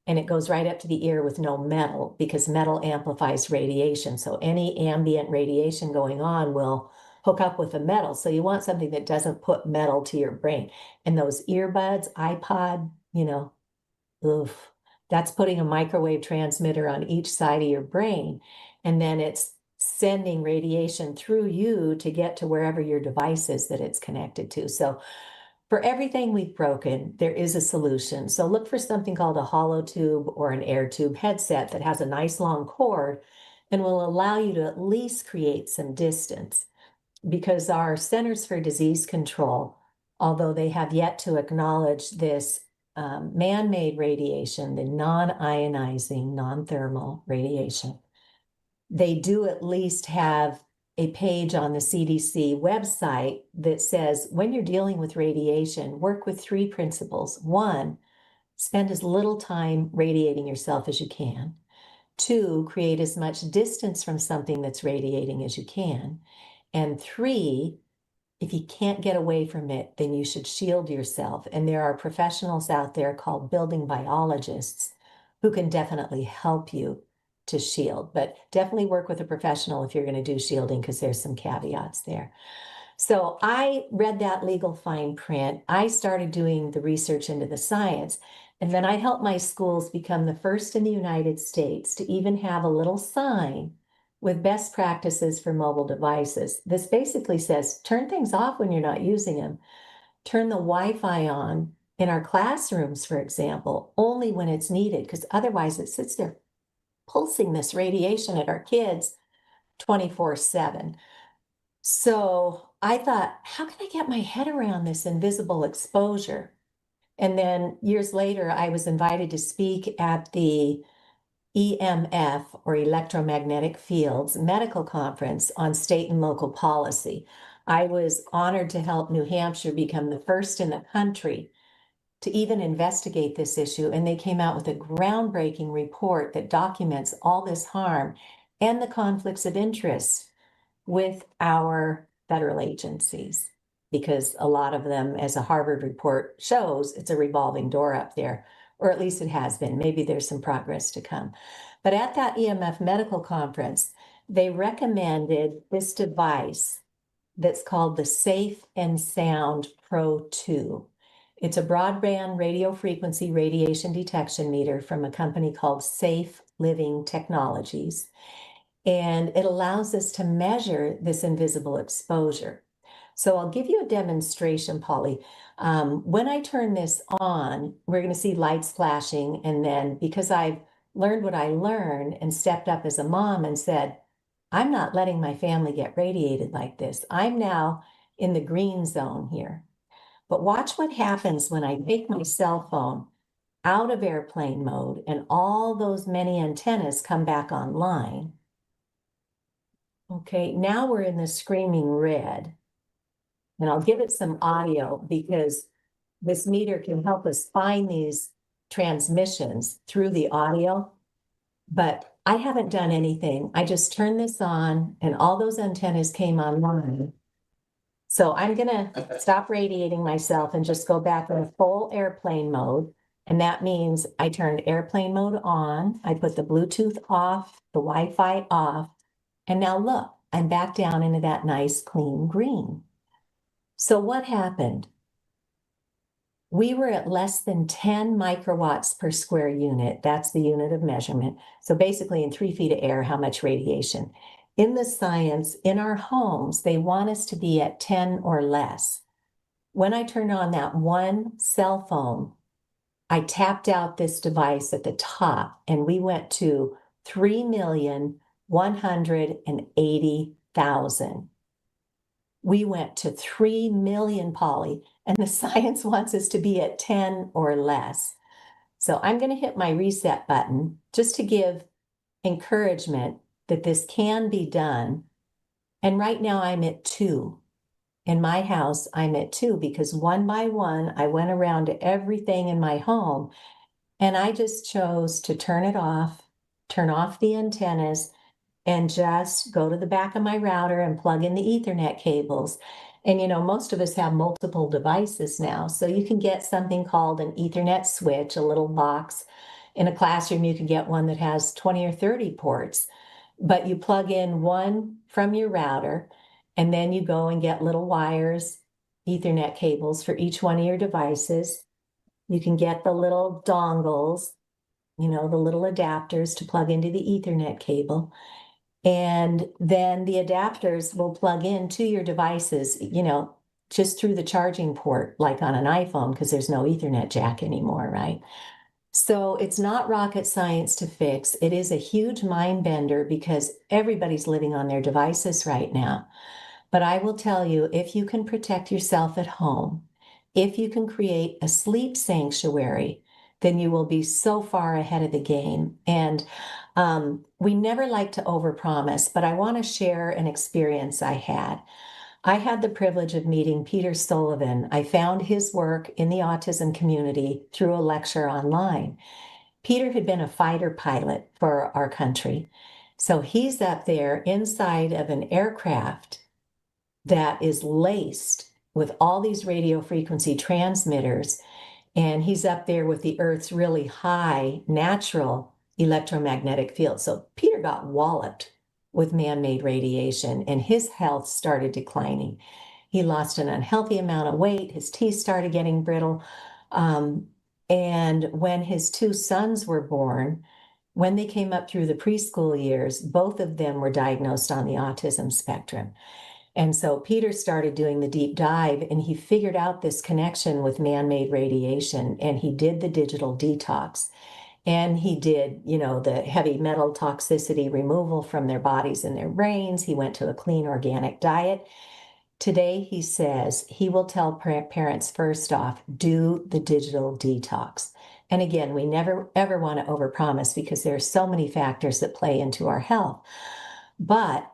[SPEAKER 5] And it goes right up to the ear with no metal, because metal amplifies radiation. So any ambient radiation going on will hook up with the metal. So you want something that doesn't put metal to your brain. And those earbuds, iPod, oof, that's putting a microwave transmitter on each side of your brain. And then it's sending radiation through you to get to wherever your device is that it's connected to. So for everything we've broken, there is a solution. So look for something called a hollow tube or an air tube headset that has a nice long cord and will allow you to at least create some distance. Because our Centers for Disease Control, although they have yet to acknowledge this man-made radiation, the non-ionizing, non-thermal radiation, they do at least have a page on the CDC website that says when you're dealing with radiation, work with 3 principles. 1, spend as little time radiating yourself as you can. 2, create as much distance from something that's radiating as you can. And 3, if you can't get away from it, then you should shield yourself. And there are professionals out there called building biologists who can definitely help you to shield, but definitely work with a professional if you're going to do shielding, because there's some caveats there. So I read that legal fine print. I started doing the research into the science, and then I helped my schools become the first in the United States to even have a little sign with best practices for mobile devices. This basically says, turn things off when you're not using them. Turn the Wi-Fi on in our classrooms, for example, only when it's needed, because otherwise it sits there pulsing this radiation at our kids 24/7. So I thought, how can I get my head around this invisible exposure? And then years later, I was invited to speak at the EMF, or Electromagnetic Fields, medical conference on state and local policy. I was honored to help New Hampshire become the first in the country to even investigate this issue, and they came out with a groundbreaking report that documents all this harm and the conflicts of interest with our federal agencies, because a lot of them, as a Harvard report shows, it's a revolving door up there, or at least it has been. Maybe there's some progress to come. But at that EMF medical conference, they recommended this device that's called the Safe and Sound Pro 2. It's a broadband radio frequency radiation detection meter from a company called Safe Living Technologies. And it allows us to measure this invisible exposure. So I'll give you a demonstration, Polly. When I turn this on, we're going to see lights flashing. And then, because I've learned what I learned and stepped up as a mom and said, I'm not letting my family get radiated like this. I'm now in the green zone here. But watch what happens when I take my cell phone out of airplane mode and all those many antennas come back online. Okay, now we're in the screaming red. And I'll give it some audio because this meter can help us find these transmissions through the audio. But I haven't done anything. I just turned this on and all those antennas came online. So I'm going to stop radiating myself and just go back in full airplane mode. And that means I turned airplane mode on. I put the Bluetooth off, the Wi-Fi off. And now look, I'm back down into that nice clean green. So what happened? We were at less than 10 microwatts per square unit. That's the unit of measurement. So basically in 3 feet of air, how much radiation? In the science, in our homes, they want us to be at 10 or less. When I turned on that one cell phone, I tapped out this device at the top and we went to 3,180,000. We went to 3 million, Polly, and the science wants us to be at 10 or less. So I'm going to hit my reset button just to give encouragement that this can be done. And right now I'm at 2. In my house, I'm at 2 because one by one, I went around to everything in my home and I just chose to turn it off, turn off the antennas, and just go to the back of my router and plug in the Ethernet cables. And you know, most of us have multiple devices now, so you can get something called an Ethernet switch, a little box. In a classroom, you can get one that has 20 or 30 ports, but you plug in one from your router, and then you go and get little wires, Ethernet cables for each one of your devices. You can get the little dongles, you know, the little adapters to plug into the Ethernet cable. And then the adapters will plug into your devices, you know, just through the charging port, like on an iPhone, because there's no Ethernet jack anymore, right? So it's not rocket science to fix. It is a huge mind bender because everybody's living on their devices right now. But I will tell you, if you can protect yourself at home, if you can create a sleep sanctuary, then you will be so far ahead of the game. And we never like to overpromise, but I want to share an experience I had. I had the privilege of meeting Peter Sullivan. I found his work in the autism community through a lecture online. Peter had been a fighter pilot for our country. So he's up there inside of an aircraft that is laced with all these radio frequency transmitters. And he's up there with the Earth's really high natural electromagnetic field. So Peter got walloped with man-made radiation and his health started declining. He lost an unhealthy amount of weight. His teeth started getting brittle. And when his two sons were born, when they came up through the preschool years, both of them were diagnosed on the autism spectrum. And so Peter started doing the deep dive and he figured out this connection with man-made radiation, and he did the digital detox. And he did, the heavy metal toxicity removal from their bodies and their brains. He went to a clean organic diet. Today, he says he will tell parents, first off, do the digital detox. And again, we never, ever want to overpromise because there are so many factors that play into our health. But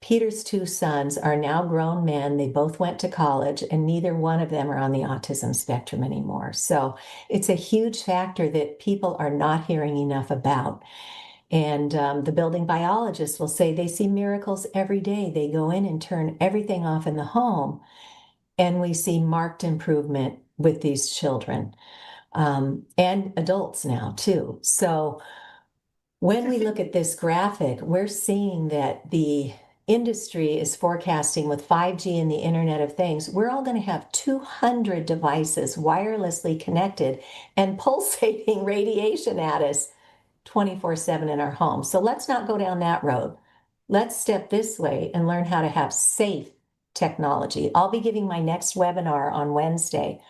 [SPEAKER 5] Peter's two sons are now grown men. They both went to college, and neither one of them are on the autism spectrum anymore. So it's a huge factor that people are not hearing enough about. And the building biologists will say they see miracles every day. They go in and turn everything off in the home, and we see marked improvement with these children and adults now too. So when we look at this graphic, we're seeing that the industry is forecasting with 5G and the Internet of Things, we're all going to have 200 devices wirelessly connected and pulsating radiation at us 24/7 in our home. So let's not go down that road. Let's step this way and learn how to have safe technology. I'll be giving my next webinar on Wednesday,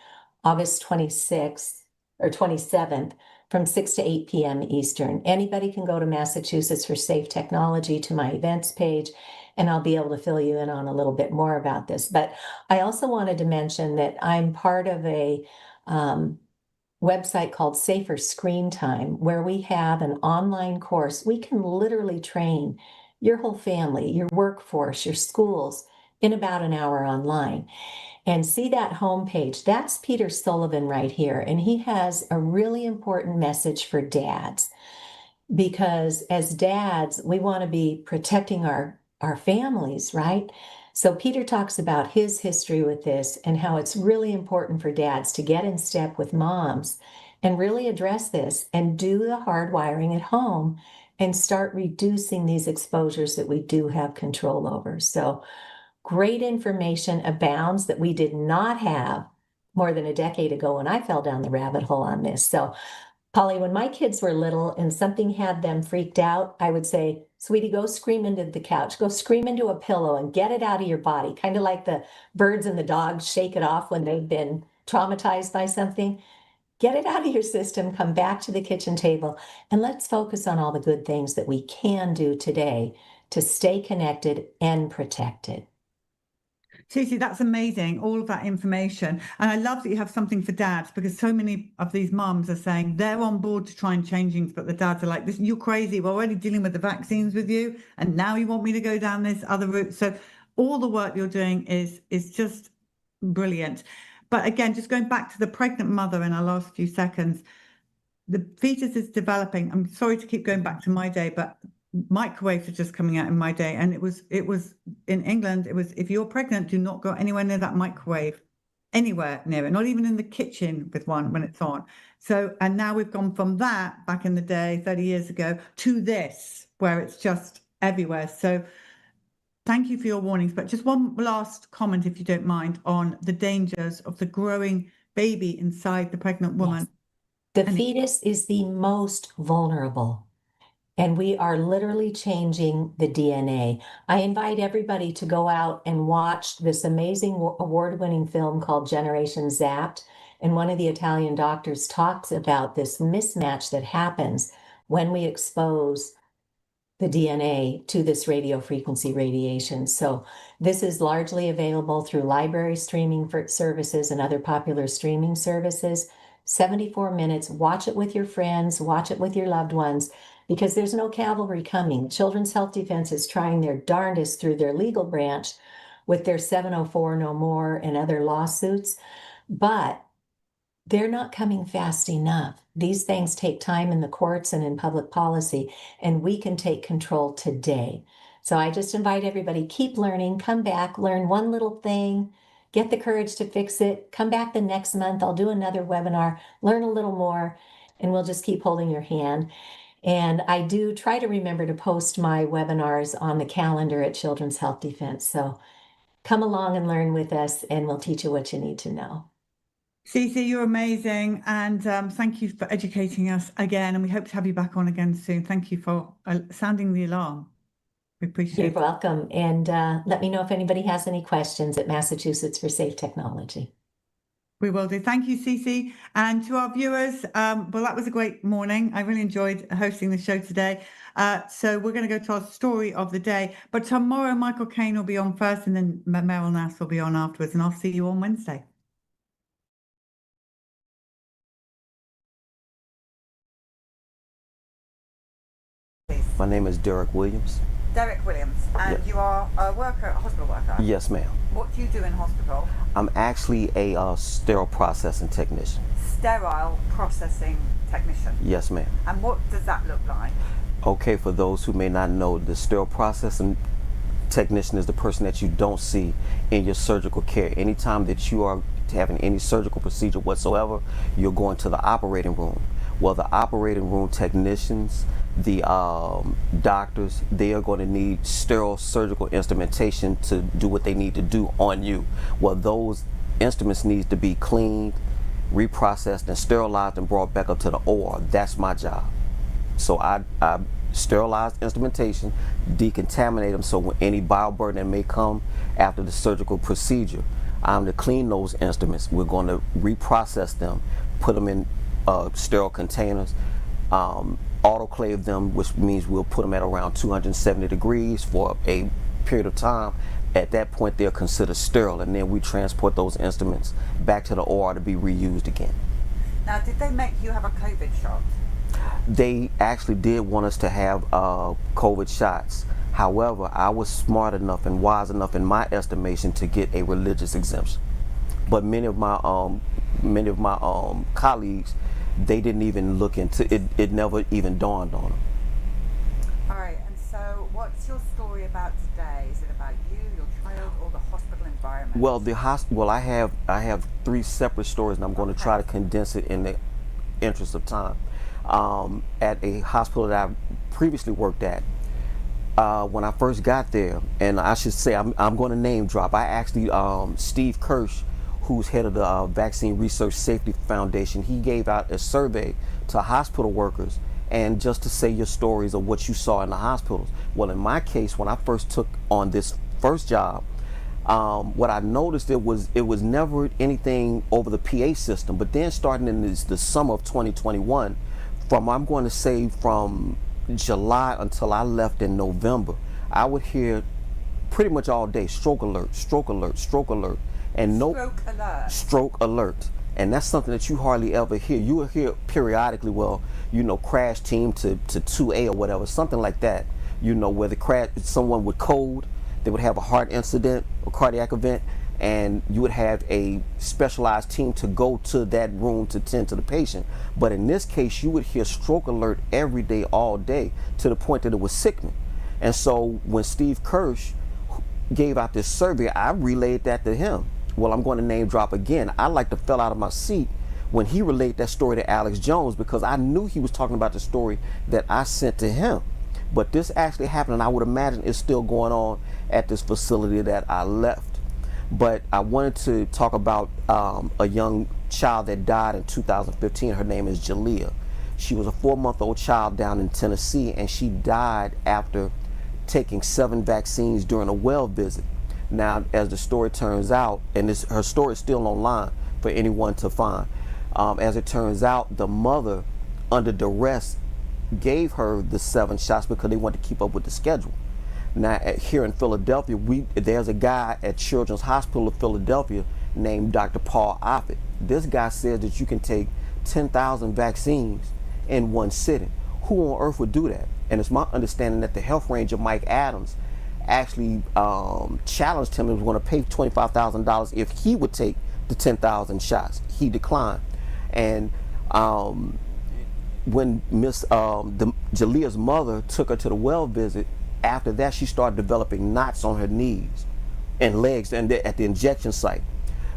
[SPEAKER 5] August 26th or 27th from 6 to 8 p.m. Eastern. Anybody can go to Massachusetts for Safe Technology to my events page, and I'll be able to fill you in on a little bit more about this. But I also wanted to mention that I'm part of a website called Safer Screen Time, where we have an online course. We can literally train your whole family, your workforce, your schools in about an hour online. And see that homepage, that's Peter Sullivan right here. And he has a really important message for dads, because as dads, we want to be protecting our families, right? So Peter talks about his history with this and how it's really important for dads to get in step with moms and really address this and do the hard wiring at home and start reducing these exposures that we do have control over. So great information abounds that we did not have more than a decade ago when I fell down the rabbit hole on this. So Polly, when my kids were little and something had them freaked out, I would say, sweetie, go scream into the couch, go scream into a pillow and get it out of your body. Kind of like the birds and the dogs shake it off when they've been traumatized by something. Get it out of your system, come back to the kitchen table, and let's focus on all the good things that we can do today to stay connected and protected.
[SPEAKER 2] Susie, that's amazing, all of that information. And I love that you have something for dads, because so many of these mums are saying they're on board to try and change things, but the dads are like, "This, you're crazy. We're already dealing with the vaccines with you, and now you want me to go down this other route." So all the work you're doing is just brilliant. But again, just going back to the pregnant mother in our last few seconds, the fetus is developing. I'm sorry to keep going back to my day, but microwaves are just coming out in my day, and it was in England, it was, if you're pregnant, do not go anywhere near that microwave, anywhere near it, not even in the kitchen with one when it's on. So, and now we've gone from that back in the day 30 years ago to this, where it's just everywhere. So thank you for your warnings, but just one last comment, if you don't mind, on the dangers of the growing baby inside the pregnant woman.
[SPEAKER 5] Yes. The fetus is the most vulnerable. And we are literally changing the DNA. I invite everybody to go out and watch this amazing award-winning film called Generation Zapped. And one of the Italian doctors talks about this mismatch that happens when we expose the DNA to this radio frequency radiation. So this is largely available through library streaming services and other popular streaming services. 74 minutes. Watch it with your friends, watch it with your loved ones, because there's no cavalry coming. Children's Health Defense is trying their darndest through their legal branch with their 704 no more and other lawsuits, but they're not coming fast enough. These things take time in the courts and in public policy, and we can take control today. So I just invite everybody, keep learning, come back, learn one little thing, get the courage to fix it, come back the next month. I'll do another webinar, learn a little more, and we'll just keep holding your hand. And I do try to remember to post my webinars on the calendar at Children's Health Defense. So come along and learn with us, and we'll teach you what you need to know.
[SPEAKER 2] Cece, you're amazing, and thank you for educating us again, and we hope to have you back on again soon. Thank you for sounding the alarm. We appreciate
[SPEAKER 5] You're
[SPEAKER 2] it.
[SPEAKER 5] welcome. And let me know if anybody has any questions at Massachusetts for Safe Technology.
[SPEAKER 2] We will do. Thank you, Cece. And to our viewers, well, that was a great morning. I really enjoyed hosting the show today. So we're going to go to our story of the day. But tomorrow, Michael Caine will be on first, and then Meryl Nass will be on afterwards. And I'll see you on Wednesday.
[SPEAKER 6] My name is Derek Williams.
[SPEAKER 2] Derek Williams, and
[SPEAKER 6] Yes.
[SPEAKER 2] you are a hospital worker.
[SPEAKER 6] Yes, ma'am.
[SPEAKER 2] What do you do in hospital?
[SPEAKER 6] I'm actually a sterile processing technician.
[SPEAKER 2] Sterile processing technician.
[SPEAKER 6] Yes, ma'am.
[SPEAKER 2] And what does that look like?
[SPEAKER 6] Okay, for those who may not know, the sterile processing technician is the person that you don't see in your surgical care. Anytime that you are having any surgical procedure whatsoever, you're going to the operating room. Well, the operating room technicians, the doctors, they are going to need sterile surgical instrumentation to do what they need to do on you. Well, those instruments need to be cleaned, reprocessed, and sterilized and brought back up to the OR. That's my job. So I sterilize instrumentation, decontaminate them, so when any bioburden that may come after the surgical procedure, I'm to clean those instruments. We're going to reprocess them, put them in sterile containers, autoclave them, which means we'll put them at around 270 degrees for a period of time. At that point, they're considered sterile, and then we transport those instruments back to the OR to be reused again.
[SPEAKER 2] Now, did they make you have a COVID shot?
[SPEAKER 6] They actually did want us to have COVID shots. However, I was smart enough and wise enough in my estimation to get a religious exemption. But many of my colleagues, they didn't even look into it. It never even dawned on them.
[SPEAKER 2] All right, and so what's your story about today? Is it about you, your child, or the hospital environment?
[SPEAKER 6] Well, I have three separate stories, and I'm going to try to condense it in the interest of time. At a hospital that I previously worked at, when I first got there, and I should say I'm going to name drop. I actually Steve Kirsch, who's head of the Vaccine Research Safety Foundation, he gave out a survey to hospital workers, and just to say your stories of what you saw in the hospitals. Well, in my case, when I first took on this first job, what I noticed, it was never anything over the PA system. But then starting in the summer of 2021, I'm going to say from July until I left in November, I would hear pretty much all day, stroke alert, stroke alert, stroke alert. And stroke alert. And that's something that you hardly ever hear. You will hear periodically, well, crash team to 2A or whatever, something like that. Where someone would code, they would have a heart incident or cardiac event, and you would have a specialized team to go to that room to tend to the patient. But in this case, you would hear stroke alert every day, all day, to the point that it was sickening. And so when Steve Kirsch gave out this survey, I relayed that to him. Well, I'm going to name drop again. I like to fell out of my seat when he relayed that story to Alex Jones, because I knew he was talking about the story that I sent to him. But this actually happened, and I would imagine it's still going on at this facility that I left. But I wanted to talk about a young child that died in 2015. Her name is Jalea. She was a 4-month-old child down in Tennessee, and she died after taking 7 vaccines during a well visit. Now, as the story turns out, and her story is still online for anyone to find, as it turns out, the mother, under duress, gave her the 7 shots because they wanted to keep up with the schedule. Now, here in Philadelphia, there's a guy at Children's Hospital of Philadelphia named Dr. Paul Offit. This guy says that you can take 10,000 vaccines in one sitting. Who on earth would do that? And it's my understanding that the health ranger, Mike Adams, actually challenged him and was going to pay $25,000 if he would take the 10,000 shots. He declined. And when Jalea's mother took her to the well visit, after that she started developing knots on her knees and legs and at the injection site.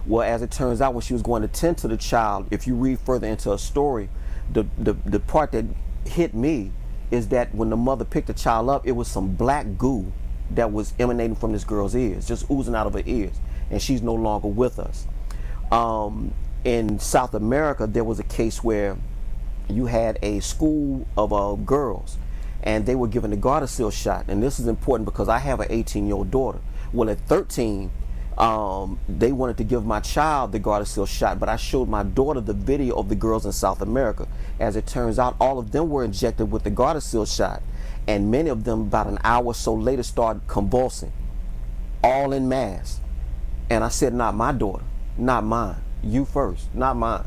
[SPEAKER 6] Well, as it turns out, when she was going to tend to the child, if you read further into her story, the part that hit me is that when the mother picked the child up, it was some black goo that was emanating from this girl's ears, just oozing out of her ears, and she's no longer with us. In South America, there was a case where you had a school of girls, and they were given the Gardasil shot. And this is important because I have an 18-year-old daughter. Well, at 13, they wanted to give my child the Gardasil shot, but I showed my daughter the video of the girls in South America. As it turns out, all of them were injected with the Gardasil shot, and many of them about an hour or so later started convulsing, all in mass. And I said, not my daughter, not mine. You first, not mine.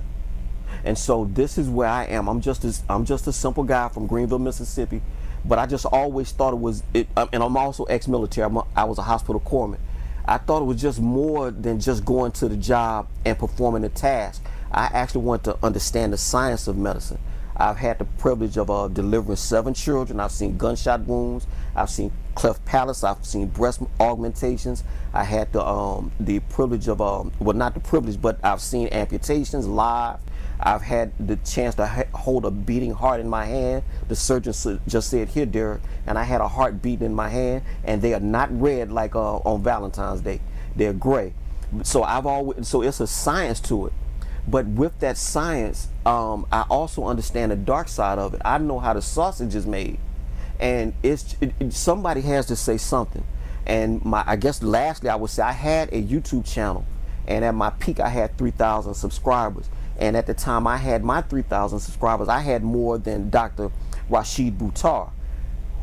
[SPEAKER 6] And so this is where I am. I'm just a simple guy from Greenville, Mississippi, but I just always thought it was it. And I'm also ex-military. I was a hospital corpsman. I thought it was just more than just going to the job and performing a task. I actually want to understand the science of medicine. I've had the privilege of delivering 7 children. I've seen gunshot wounds. I've seen cleft palates. I've seen breast augmentations. I had the privilege of, well, not the privilege, but I've seen amputations live. I've had the chance to hold a beating heart in my hand. The surgeon just said, here, Derek, and I had a heart beating in my hand, and they are not red like on Valentine's Day. They're gray. So so it's a science to it. But with that science, I also understand the dark side of it. I know how the sausage is made, and somebody has to say something. And I guess lastly, I would say I had a YouTube channel, and at my peak, I had 3,000 subscribers. And at the time I had my 3,000 subscribers, I had more than Dr. Rashid Buttar.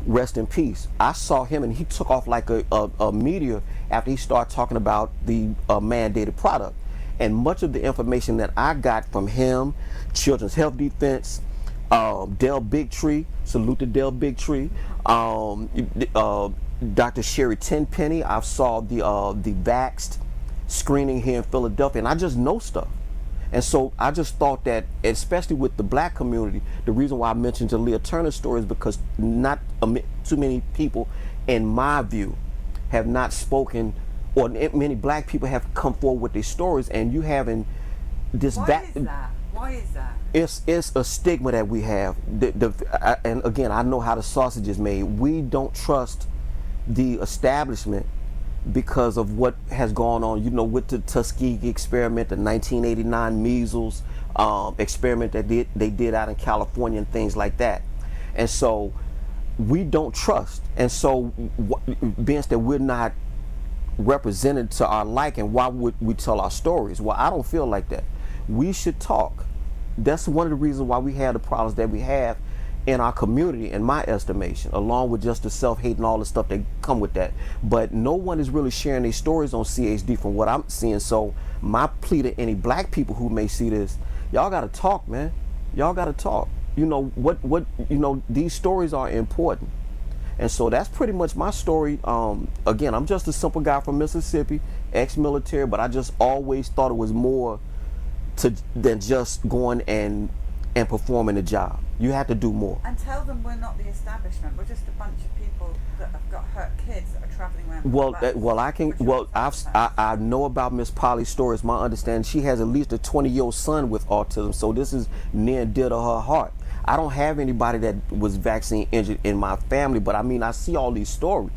[SPEAKER 6] Rest in peace. I saw him and he took off like a meteor after he started talking about the mandated product. And much of the information that I got from him, Children's Health Defense, Dell Bigtree, salute to Dell Bigtree, Dr. Sherry Tenpenny, I saw the Vaxxed screening here in Philadelphia, and I just know stuff. And so I just thought that, especially with the black community, the reason why I mentioned Jalea Turner's story is because not too many people, in my view, have not spoken, or many black people have come forward with their stories, and you having this
[SPEAKER 2] Why is that?
[SPEAKER 6] It's a stigma that we have. And again, I know how the sausage is made. We don't trust the establishment because of what has gone on, with the Tuskegee experiment, the 1989 measles experiment that they did out in California and things like that. And so we don't trust. And so being that we're not represented to our liking, why would we tell our stories? Well, I don't feel like that. We should talk. That's one of the reasons why we have the problems that we have in our community, in my estimation, along with just the self-hate and all the stuff that come with that. But no one is really sharing their stories on CHD from what I'm seeing. So my plea to any black people who may see this, y'all gotta talk, man. Y'all gotta talk. These stories are important. And so that's pretty much my story. Again, I'm just a simple guy from Mississippi, ex-military, but I just always thought it was more than just going and performing the job. You have to do more.
[SPEAKER 2] And tell them we're not the establishment. We're just a bunch of people that have got hurt kids that are traveling around.
[SPEAKER 6] I know about Miss Polly's story. It's my understanding she has at least a 20-year-old son with autism. So this is near and dear to her heart. I don't have anybody that was vaccine injured in my family, but I see all these stories.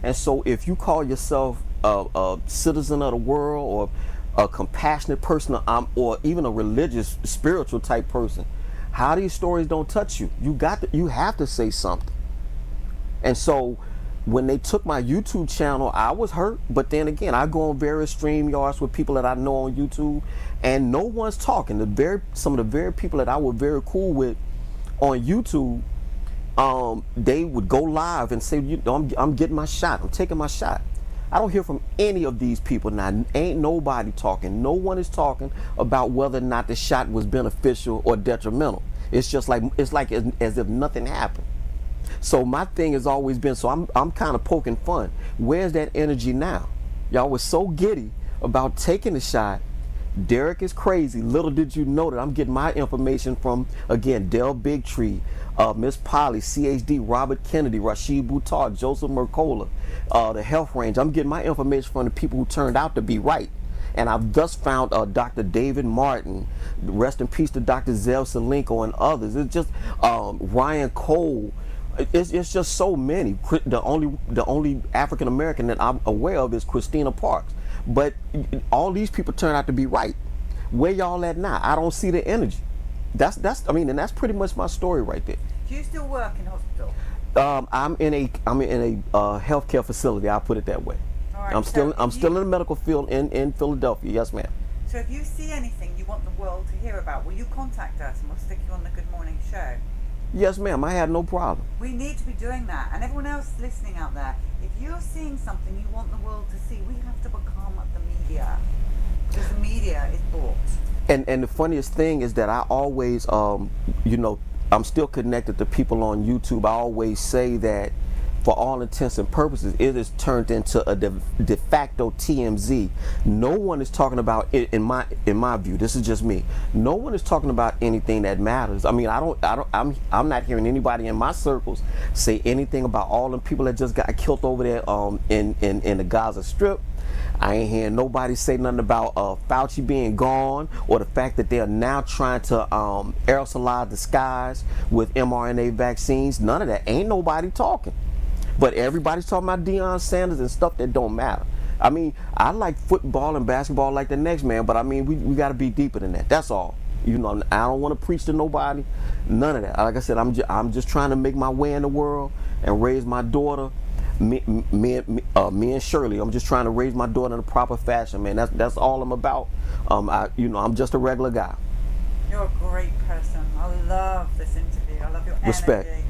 [SPEAKER 6] And so if you call yourself a citizen of the world, or a compassionate person, or even a religious, spiritual type person, how these stories don't touch you? You have to say something. And so when they took my YouTube channel, I was hurt. But then again, I go on various StreamYards with people that I know on YouTube, and no one's talking. Some of the very people that I was very cool with on YouTube, they would go live and say, I'm getting my shot. I'm taking my shot. I don't hear from any of these people now. Ain't nobody talking. No one is talking about whether or not the shot was beneficial or detrimental. It's just like as if nothing happened. So my thing has always been, so I'm kind of poking fun. Where's that energy now? Y'all was so giddy about taking the shot. Derek is crazy. Little did you know that I'm getting my information from, again, Del Bigtree, Miss Polly, CHD, Robert Kennedy, Rashid Buttar, Joseph Mercola, the Health Range. I'm getting my information from the people who turned out to be right. And I've thus found Dr. David Martin, rest in peace to Dr. Zev Selenko and others. It's just Ryan Cole. It's just so many. The only African American that I'm aware of is Christina Parks. But all these people turn out to be right. Where y'all at now? I don't see the energy. That's and that's pretty much my story right there.
[SPEAKER 2] Do you still work in hospital?
[SPEAKER 6] I'm in a healthcare facility. I'll put it that way.
[SPEAKER 2] All right,
[SPEAKER 6] I'm still in the medical field in Philadelphia. Yes, ma'am.
[SPEAKER 2] So if you see anything you want the world to hear about, will you contact us and we'll stick you on the Good Morning show?
[SPEAKER 6] Yes, ma'am. I had no problem.
[SPEAKER 2] We need to be doing that. And everyone else listening out there, if you're seeing something you want the world to see, we have to become the media. Because the media is bought.
[SPEAKER 6] And the funniest thing is that I always, I'm still connected to people on YouTube. I always say that for all intents and purposes, it is turned into a de facto TMZ. No one is talking about it in my view. This is just me. No one is talking about anything that matters. I mean, I'm not hearing anybody in my circles say anything about all the people that just got killed over there in the Gaza Strip. I ain't hearing nobody say nothing about Fauci being gone, or the fact that they are now trying to aerosolize the skies with mRNA vaccines. None of that. Ain't nobody talking. But everybody's talking about Deion Sanders and stuff that don't matter. I mean, I like football and basketball like the next man, but I mean, we got to be deeper than that. That's all. I don't want to preach to nobody. None of that. Like I said, I'm just trying to make my way in the world and raise my daughter. Me and Shirley. I'm just trying to raise my daughter in a proper fashion, man. That's all I'm about. I'm just a regular guy.
[SPEAKER 2] You're a great person. I love this interview. I love your
[SPEAKER 6] Respect.
[SPEAKER 2] energy.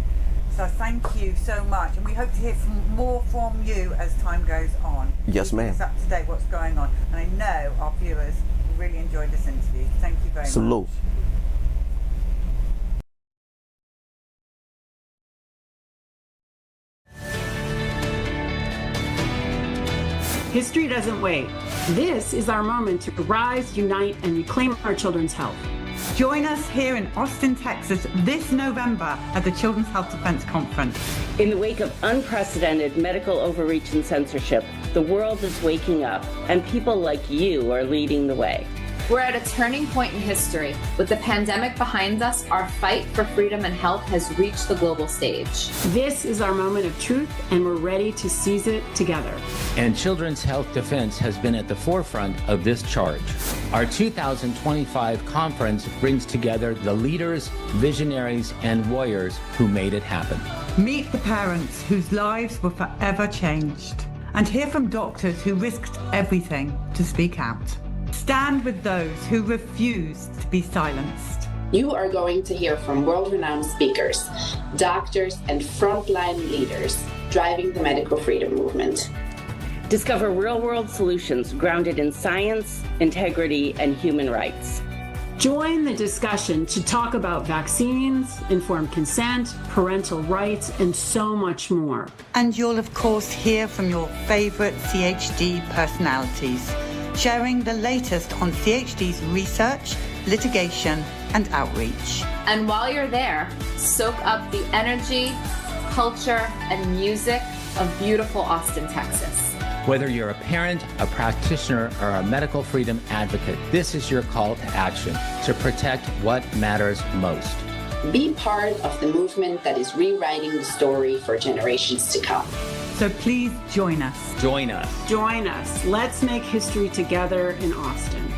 [SPEAKER 2] So thank you so much, and we hope to hear more from you as time goes on.
[SPEAKER 6] Yes, ma'am.
[SPEAKER 2] Keeping us up to date what's going on, and I know our viewers really enjoyed this interview. Thank you very much.
[SPEAKER 6] Salute.
[SPEAKER 7] History doesn't wait. This is our moment to rise, unite, and reclaim our children's health.
[SPEAKER 2] Join us here in Austin, Texas this November at the Children's Health Defense Conference.
[SPEAKER 8] In the wake of unprecedented medical overreach and censorship, the world is waking up, and people like you are leading the way.
[SPEAKER 9] We're at a turning point in history. With the pandemic behind us, our fight for freedom and health has reached the global stage.
[SPEAKER 7] This is our moment of truth, and we're ready to seize it together.
[SPEAKER 10] And Children's Health Defense has been at the forefront of this charge. Our 2025 conference brings together the leaders, visionaries, and warriors who made it happen.
[SPEAKER 2] Meet the parents whose lives were forever changed, and hear from doctors who risked everything to speak out. Stand with those who refused to be silenced.
[SPEAKER 11] You are going to hear from world-renowned speakers, doctors, and frontline leaders driving the medical freedom movement.
[SPEAKER 8] Discover real-world solutions grounded in science, integrity, and human rights.
[SPEAKER 7] Join the discussion to talk about vaccines, informed consent, parental rights, and so much more.
[SPEAKER 2] And you'll of course hear from your favorite CHD personalities, sharing the latest on CHD's research, litigation, and outreach.
[SPEAKER 9] And while you're there, soak up the energy, culture, and music of beautiful Austin, Texas.
[SPEAKER 10] Whether you're a parent, a practitioner, or a medical freedom advocate, this is your call to action to protect what matters most.
[SPEAKER 11] Be part of the movement that is rewriting the story for generations to come.
[SPEAKER 2] So please join us.
[SPEAKER 10] Join us.
[SPEAKER 7] Join us. Let's make history together in Austin.